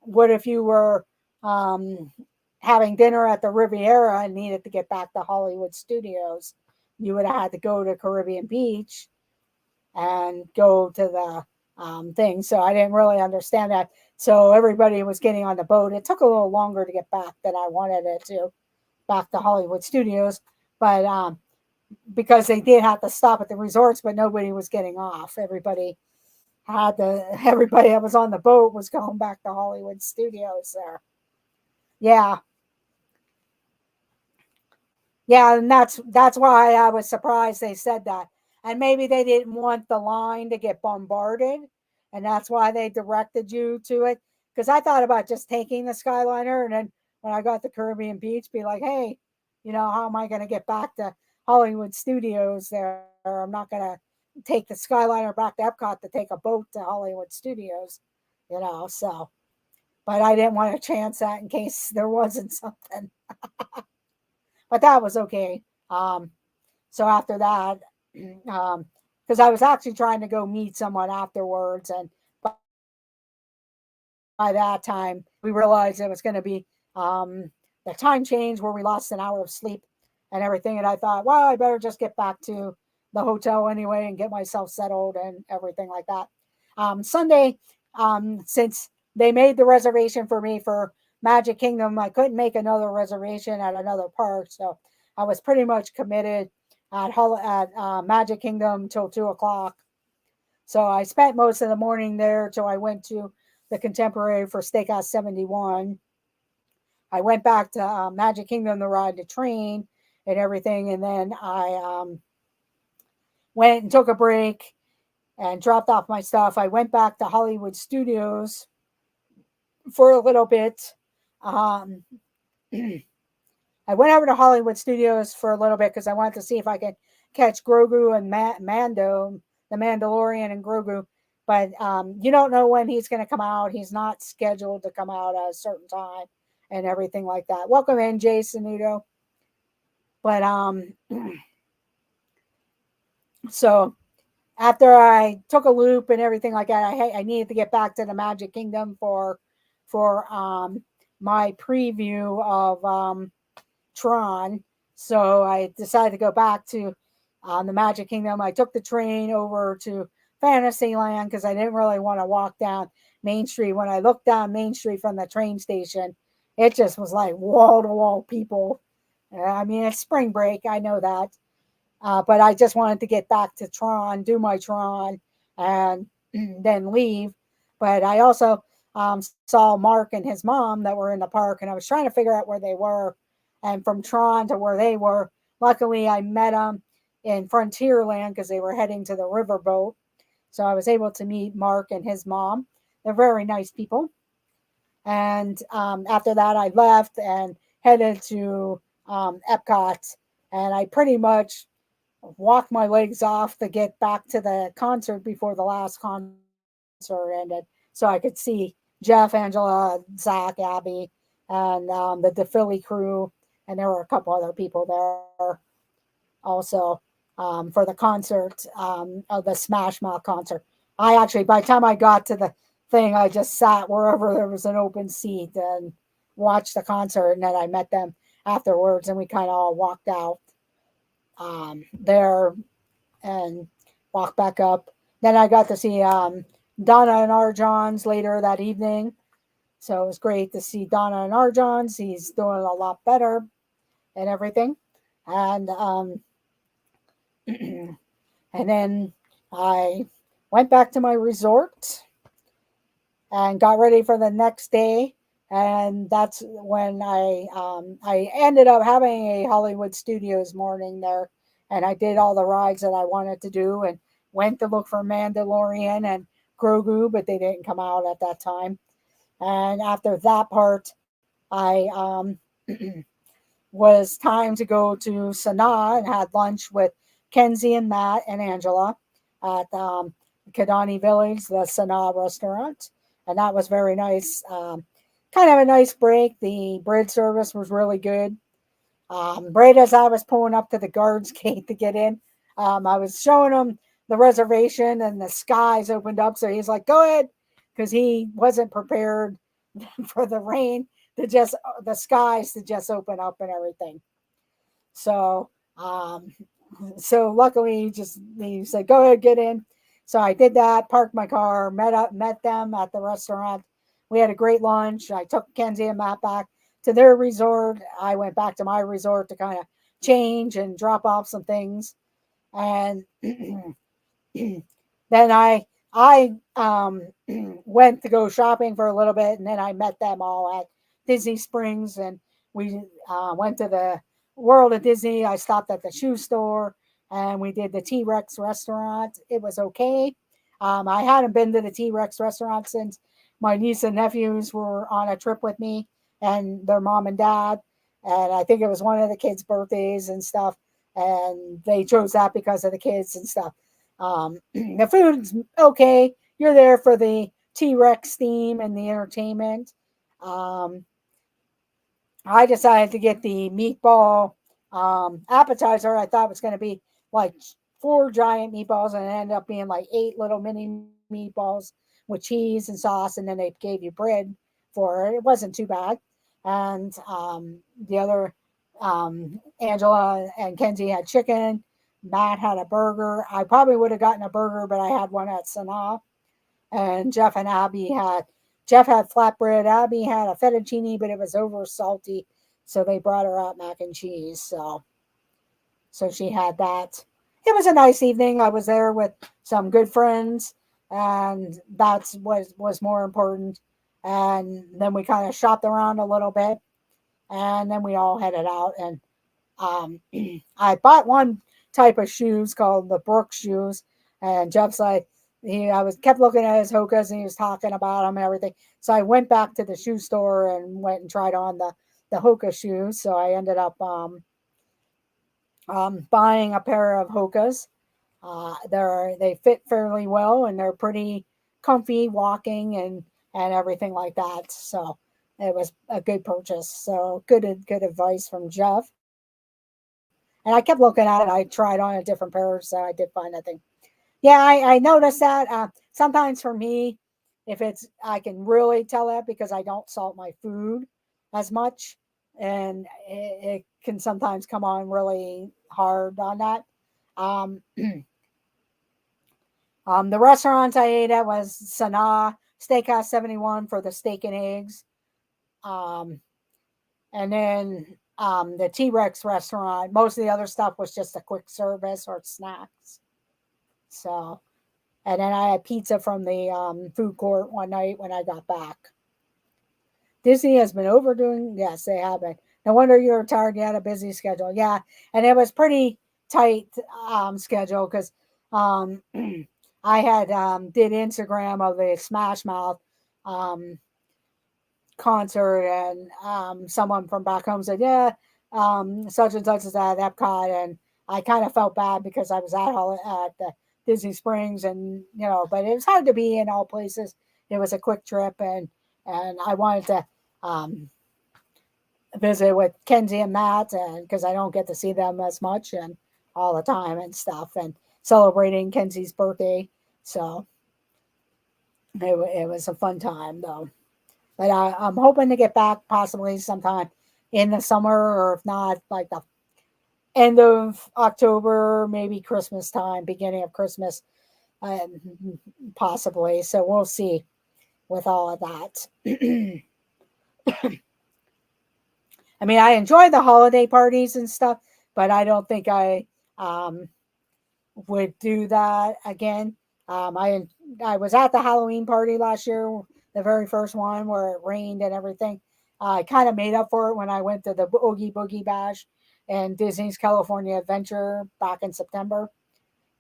what if you were um, having dinner at the Riviera and needed to get back to Hollywood Studios? You would have had to go to Caribbean Beach and go to the thing. So I didn't really understand that. So everybody was getting on the boat. It took a little longer to get back than I wanted it to, back to Hollywood Studios. But because they did have to stop at the resorts, but nobody was getting off. Everybody that was on the boat was going back to Hollywood Studios there. Yeah. Yeah, and that's why I was surprised they said that. And maybe they didn't want the line to get bombarded, and that's why they directed you to it. Because I thought about just taking the Skyliner, and then when I got to Caribbean Beach, be like, hey, how am I going to get back to Hollywood Studios there? I'm not going to take the Skyliner back to Epcot to take a boat to Hollywood Studios, so. But I didn't want to chance that in case there wasn't something. But that was okay. So after that, because I was actually trying to go meet someone afterwards, and by that time we realized it was going to be the time change where we lost an hour of sleep and everything. And I thought, well, I better just get back to the hotel anyway and get myself settled and everything like that. Sunday, since they made the reservation for me for Magic Kingdom, I couldn't make another reservation at another park, so I was pretty much committed at Magic Kingdom till 2 o'clock. So I spent most of the morning there till I went to the Contemporary for Steakhouse 71. I went back to Magic Kingdom to ride the train and everything, and then I went and took a break and dropped off my stuff. I went back to Hollywood Studios for a little bit. I went over to Hollywood Studios for a little bit because I wanted to see if I could catch Grogu and Mando, the Mandalorian and Grogu. but you don't know when he's going to come out. He's not scheduled to come out at a certain time and everything like that. Welcome in, Jason Udo. But so after I took a loop and everything like that, I needed to get back to the Magic Kingdom for my preview of Tron. So I decided to go back to the Magic Kingdom. I took the train over to Fantasyland because I didn't really want to walk down Main Street. When I looked down Main Street from the train station, it just was like wall to wall people. I mean, it's spring break. I know that. But I just wanted to get back to Tron, do my Tron, and then leave. But I also saw Mark and his mom that were in the park, and I was trying to figure out where they were. And from Tron to where they were, luckily I met them in Frontierland because they were heading to the riverboat. So I was able to meet Mark and his mom. They're very nice people. And after that, I left and headed to Epcot. And I pretty much walked my legs off to get back to the concert before the last concert ended, so I could see Jeff, Angela, Zach, Abby, and the DePhilly crew, and there were a couple other people there also for the concert of the Smash Mouth concert. I actually, by the time I got to the thing, I just sat wherever there was an open seat and watched the concert, and then I met them afterwards, and we kind of all walked out there and walked back up. Then I got to see Donna and Arjons later that evening. So it was great to see Donna and Arjons. He's doing a lot better and everything. And and then I went back to my resort and got ready for the next day. And that's when I ended up having a Hollywood Studios morning there, and I did all the rides that I wanted to do, and went to look for Mandalorian and Grogu, but they didn't come out at that time. And after that part, I was time to go to Sanaa and had lunch with Kenzie and Matt and Angela at Kidani Village, the Sanaa restaurant, and that was very nice. Kind of a nice break. The bread service was really good. Right as I was pulling up to the guards gate to get in, I was showing him the reservation and the skies opened up. So he's like, go ahead, because he wasn't prepared for the rain to just, the skies to just open up and everything. So, so luckily he said, go ahead, get in. So I did that, parked my car, met them at the restaurant. We had a great lunch. I took Kenzie and Matt back to their resort. I went back to my resort to kind of change and drop off some things. And then I went to go shopping for a little bit, and then I met them all at Disney Springs, and we went to the World of Disney. I stopped at the shoe store, and we did the T-Rex restaurant. It was okay. I hadn't been to the T-Rex restaurant since my niece and nephews were on a trip with me and their mom and dad. And I think it was one of the kids' birthdays and stuff. And they chose that because of the kids and stuff. The food's okay. You're there for the T-Rex theme and the entertainment. I decided to get the meatball appetizer. I thought it was going to be like 4 giant meatballs, and it ended up being like 8 little mini meatballs with cheese and sauce, and then they gave you bread for it. It wasn't too bad. And the other, Angela and Kenzie had chicken. Matt had a burger. I probably would have gotten a burger, but I had one at Sanaa. And Jeff had flatbread. Abby had a fettuccine, but it was over salty, so they brought her out mac and cheese. So she had that. It was a nice evening. I was there with some good friends, and that's what was more important. And then we kind of shopped around a little bit, and then we all headed out. And I bought one type of shoes called the Brooks shoes, and Jeff's like, kept looking at his Hokas, and he was talking about them and everything. So I went back to the shoe store and went and tried on the Hoka shoes. So I ended up buying a pair of Hokas. They fit fairly well, and they're pretty comfy walking and everything like that. So it was a good purchase. So good advice from Jeff. And I kept looking at it. I tried on a different pair, so I did find nothing. Yeah, I noticed that sometimes for me, if it's I can really tell that because I don't salt my food as much, and it can sometimes come on really hard on that. Um, the restaurants I ate at was Sanaa Steakhouse 71 for the steak and eggs, um, and then the T Rex restaurant. Most of the other stuff was just a quick service or snacks. So and then I had pizza from the food court one night when I got back. Disney has been overdoing. Yes, they have been. No wonder you're tired. You had a busy schedule. Yeah, and it was pretty tight schedule because um, I had did Instagram of the Smash Mouth um, concert, and someone from back home said, "Yeah, such and such is at Epcot," and I kind of felt bad because I was at the Disney Springs, and but it was hard to be in all places. It was a quick trip, and I wanted to um, visit with Kenzie and Matt, and because I don't get to see them as much and all the time and stuff, and celebrating Kenzie's birthday, so it was a fun time though. But I'm hoping to get back possibly sometime in the summer, or if not, like the end of October, maybe Christmas time, beginning of Christmas, um, possibly. So we'll see with all of that. I mean, I enjoy the holiday parties and stuff, but I don't think I um, would do that again. I was at the Halloween party last year, the very first one where it rained and everything. I kind of made up for it when I went to the Oogie Boogie Bash and Disney's California Adventure back in September.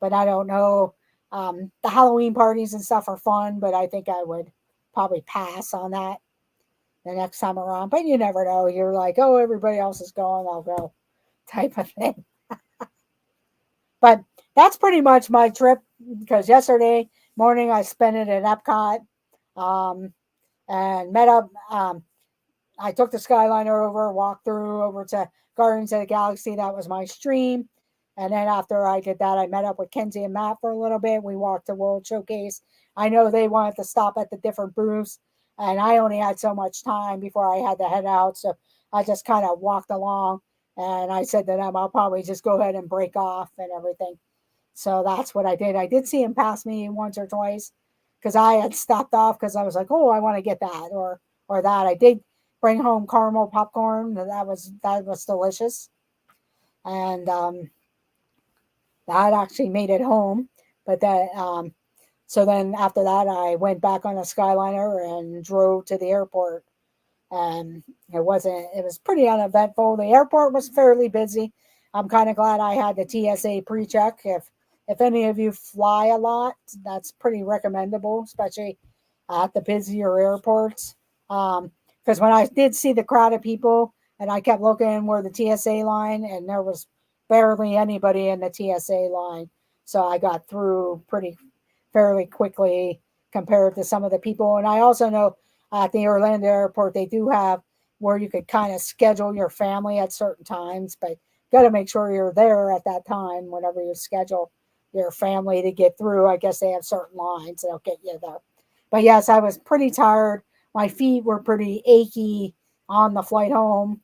But I don't know. The Halloween parties and stuff are fun, but I think I would probably pass on that the next time around. But you never know. You're like, oh, everybody else is going, I'll go, type of thing. But that's pretty much my trip because yesterday morning I spent it at Epcot um, and met up. I took the Skyliner over, walked through over to Guardians of the Galaxy. That was my stream. And then after I did that, I met up with Kenzie and Matt for a little bit. We walked to World Showcase. I know they wanted to stop at the different booths, and I only had so much time before I had to head out. So I just kind of walked along, and I said to them, I'll probably just go ahead and break off and everything. So that's what I did. I did see him pass me once or twice because I had stopped off because I was like, oh, I want to get that or that. I did bring home caramel popcorn. That was delicious, and that actually made it home. But that so then after that, I went back on a Skyliner and drove to the airport. And it was pretty uneventful. The airport was fairly busy. I'm kind of glad I had the TSA pre-check. If any of you fly a lot, that's pretty recommendable, especially at the busier airports. Because when I did see the crowd of people, and I kept looking where the TSA line, and there was barely anybody in the TSA line, so I got through pretty fairly quickly compared to some of the people. And I also know at the Orlando airport they do have where you could kind of schedule your family at certain times, but got to make sure you're there at that time whenever you schedule your family to get through. I guess they have certain lines that'll get you there. But yes, I was pretty tired. My feet were pretty achy on the flight home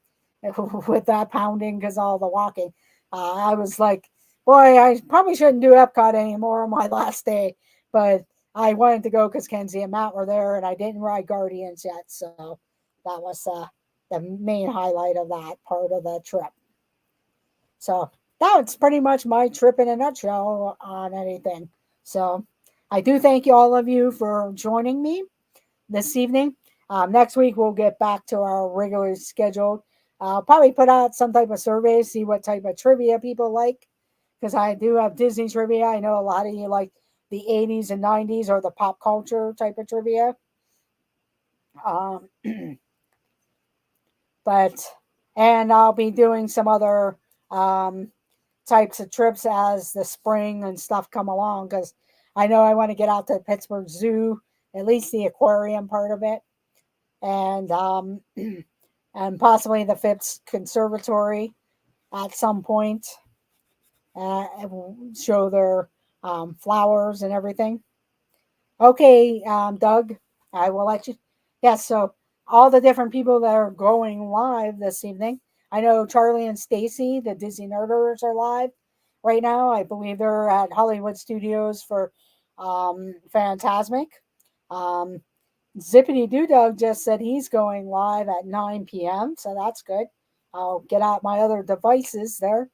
with that pounding because all the walking. I was like, boy, I probably shouldn't do Epcot anymore on my last day, but I wanted to go because Kenzie and Matt were there, and I didn't ride Guardians yet, so that was the main highlight of that part of the trip. So that's pretty much my trip in a nutshell on anything. So I do thank you all of you for joining me this evening. Next week we'll get back to our regular schedule. I'll probably put out some type of survey, see what type of trivia people like, because I do have Disney trivia. I know a lot of you like the 80s and 90s or the pop culture type of trivia. Um, but and I'll be doing some other um, types of trips as the spring and stuff come along because I know I want to get out to Pittsburgh Zoo at least the aquarium part of it, and and possibly the Phipps Conservatory at some point. It will show their flowers and everything. Okay, Doug, I will let you. Yes, so all the different people that are going live this evening. I know Charlie and Stacy, the Disney Nerders, are live right now. I believe they're at Hollywood Studios for Fantasmic. Um, Zippity Doo Dog just said he's going live at 9 p.m., so that's good. I'll get out my other devices there.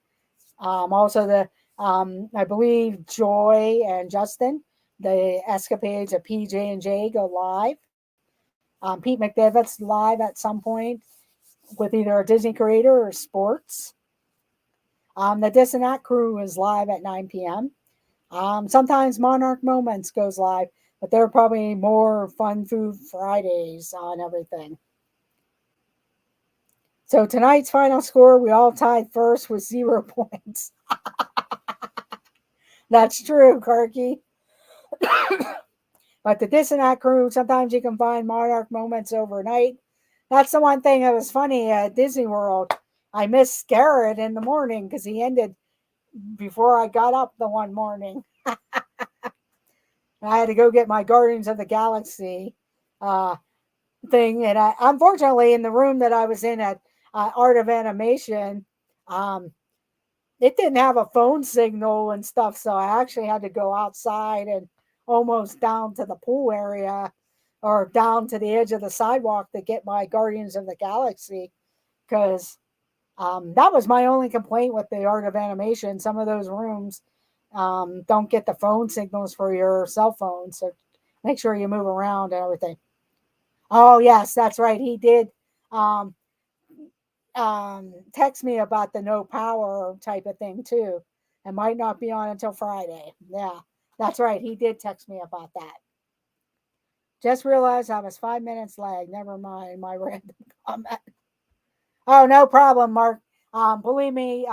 Also, I believe Joy and Justin, the escapades of PJ and J, go live. Pete McDevitt's live at some point with either a Disney creator or sports. The Dissonant crew is live at 9 p.m. Sometimes Monarch Moments goes live, but they're probably more Fun Food Fridays on everything. So tonight's final score, we all tied first with 0 points. That's true, Karki. But the Dissonant crew, sometimes you can find Monarch Moments overnight. That's the one thing that was funny at Disney World. I missed Garrett in the morning because he ended before I got up the one morning. I had to go get my Guardians of the Galaxy thing. And unfortunately, in the room that I was in at Art of Animation, it didn't have a phone signal and stuff. So I actually had to go outside and almost down to the pool area or down to the edge of the sidewalk to get my Guardians of the Galaxy, because that was my only complaint with the Art of Animation. Some of those rooms don't get the phone signals for your cell phone, so make sure you move around and everything. Oh yes, that's right. He did text me about the no power type of thing too. It might not be on until Friday. Yeah, that's right. He did text me about that. Just realized I was 5 minutes lag. Never mind my random comment. Oh, no problem, Mark. Believe me,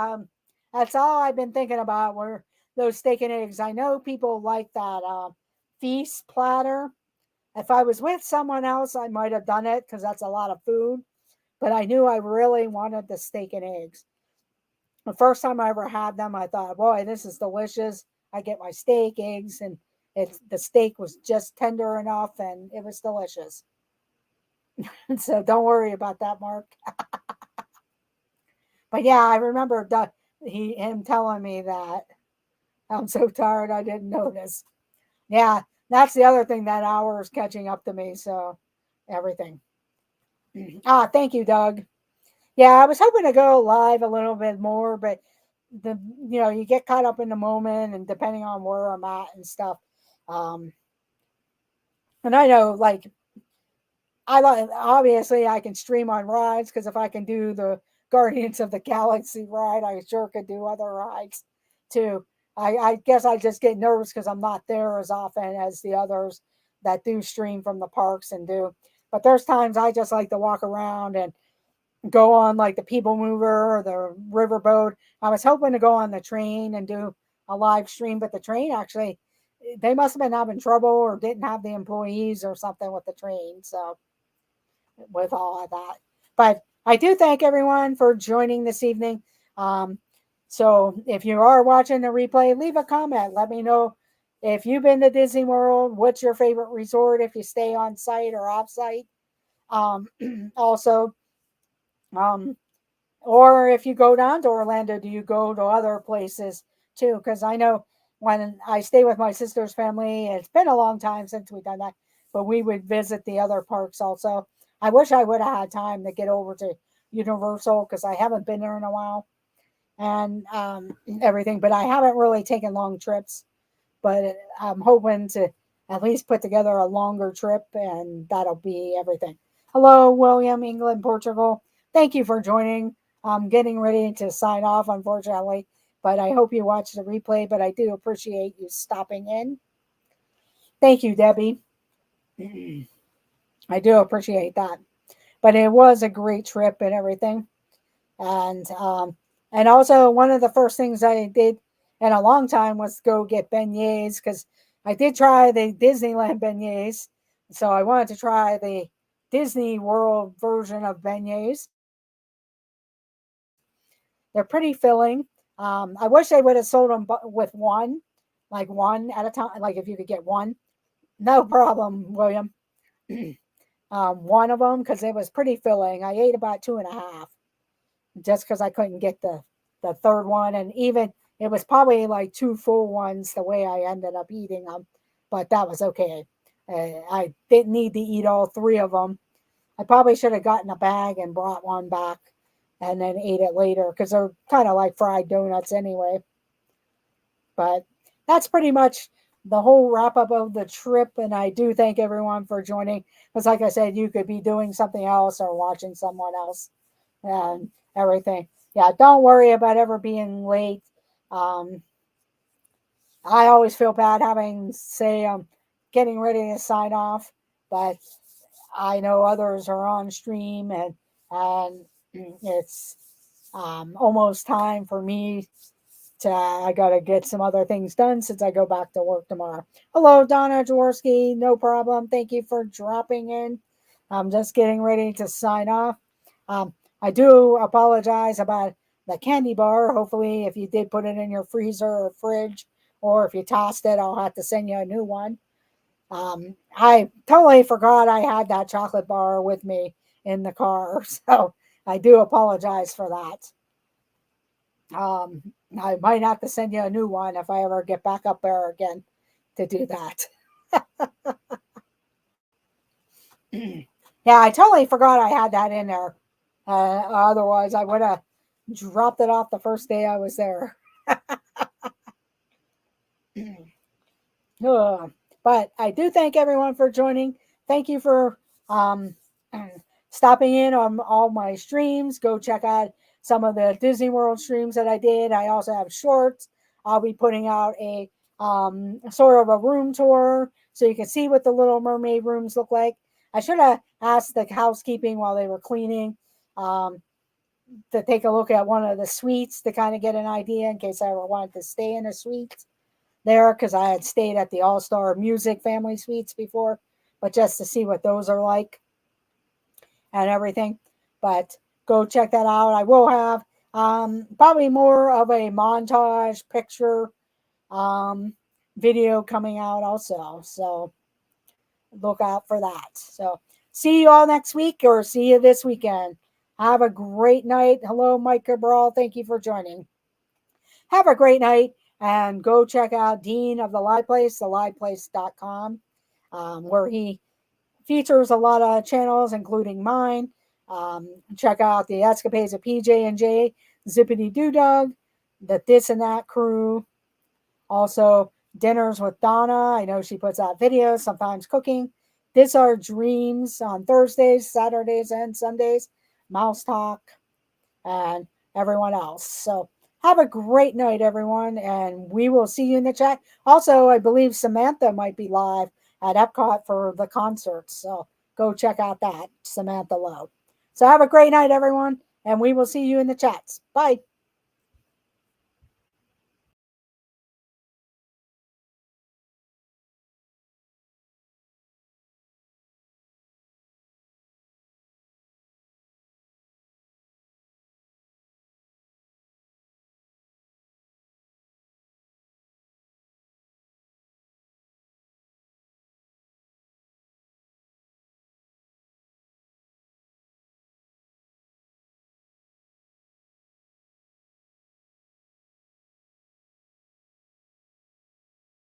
that's all I've been thinking about were those steak and eggs. I know people like that feast platter. If I was with someone else, I might have done it because that's a lot of food. But I knew I really wanted the steak and eggs. The first time I ever had them, I thought, boy, this is delicious. I get my steak, eggs, and the steak was just tender enough, and it was delicious. So don't worry about that, Mark. But yeah, I remember him telling me that. I'm so tired I didn't notice. Yeah, that's the other thing, that hour is catching up to me. So everything. Thank you, Doug. Yeah, I was hoping to go live a little bit more, but you get caught up in the moment and depending on where I'm at and stuff. And I know, like, obviously I can stream on rides, because if I can do the Guardians of the Galaxy ride, I sure could do other rides too. I guess I just get nervous because I'm not there as often as the others that do stream from the parks and do. But there's times I just like to walk around and go on like the People Mover or the Riverboat. I was hoping to go on the train and do a live stream, but the train actually, they must have been having trouble or didn't have the employees or something with the train. So with all of that. But I do thank everyone for joining this evening. So if you are watching the replay, leave a comment. Let me know if you've been to Disney World. What's your favorite resort if you stay on site or off site? Also, or if you go down to Orlando, do you go to other places too? Because I know when I stay with my sister's family, it's been a long time since we've done that, but we would visit the other parks also. I wish I would have had time to get over to Universal because I haven't been there in a while and everything, but I haven't really taken long trips. But I'm hoping to at least put together a longer trip, and that'll be everything. Hello, William, England, Portugal. Thank you for joining. I'm getting ready to sign off, unfortunately, but I hope you watch the replay. But I do appreciate you stopping in. Thank you, Debbie. I do appreciate that. But it was a great trip and everything. And also one of the first things I did in a long time was go get beignets, because I did try the Disneyland beignets, So I wanted to try the Disney World version of beignets. They're pretty filling. I wish they would have sold them with one, like one at a time. Like if you could get one, no problem, William. One of them because it was pretty filling. I ate about 2.5 just because I couldn't get the third one, and even it was probably like 2 full ones the way I ended up eating them, but that was okay. I didn't need to eat all 3 of them. I probably should have gotten a bag and brought one back and then ate it later because they're kind of like fried donuts anyway. But that's pretty much the whole wrap up of the trip. And I do thank everyone for joining because, like I said, you could be doing something else or watching someone else and everything. Yeah, don't worry about ever being late. Um, I always feel bad having say I'm getting ready to sign off, but I know others are on stream and it's almost time for me to. I gotta get some other things done since I go back to work tomorrow. Hello, Donna Jaworski. No problem. Thank you for dropping in. I'm just getting ready to sign off. I do apologize about the candy bar. Hopefully, if you did put it in your freezer or fridge, or if you tossed it, I'll have to send you a new one. I totally forgot I had that chocolate bar with me in the car, so I do apologize for that. I might have to send you a new one if I ever get back up there again to do that. Yeah, I totally forgot I had that in there. Otherwise, I would have dropped it off the first day I was there. But I do thank everyone for joining. Thank you for um, stopping in on all my streams. Go check out some of the Disney World streams that I did. I also have shorts. I'll be putting out a sort of a room tour so you can see what the Little Mermaid rooms look like. I should have asked the housekeeping while they were cleaning um, to take a look at one of the suites to kind of get an idea in case I ever wanted to stay in a suite there because I had stayed at the All Star Music Family Suites before, but just to see what those are like and everything. But go check that out. I will have probably more of a montage picture um, video coming out also. So look out for that. So see you all next week or see you this weekend. Have a great night. Hello, Mike Cabral. Thank you for joining. Have a great night and go check out Dean of the Live Place, theliveplace.com, where he features a lot of channels, including mine. Check out the escapades of PJ and J, Zippity Doo Dog, the This and That crew. Also, dinners with Donna. I know she puts out videos, sometimes cooking. This Are Dreams on Thursdays, Saturdays, and Sundays. Mouse Talk, and everyone else. So have a great night, everyone, and we will see you in the chat. Also, I believe Samantha might be live at Epcot for the concert. So go check out that, Samantha Lowe. So have a great night, everyone, and we will see you in the chats. Bye.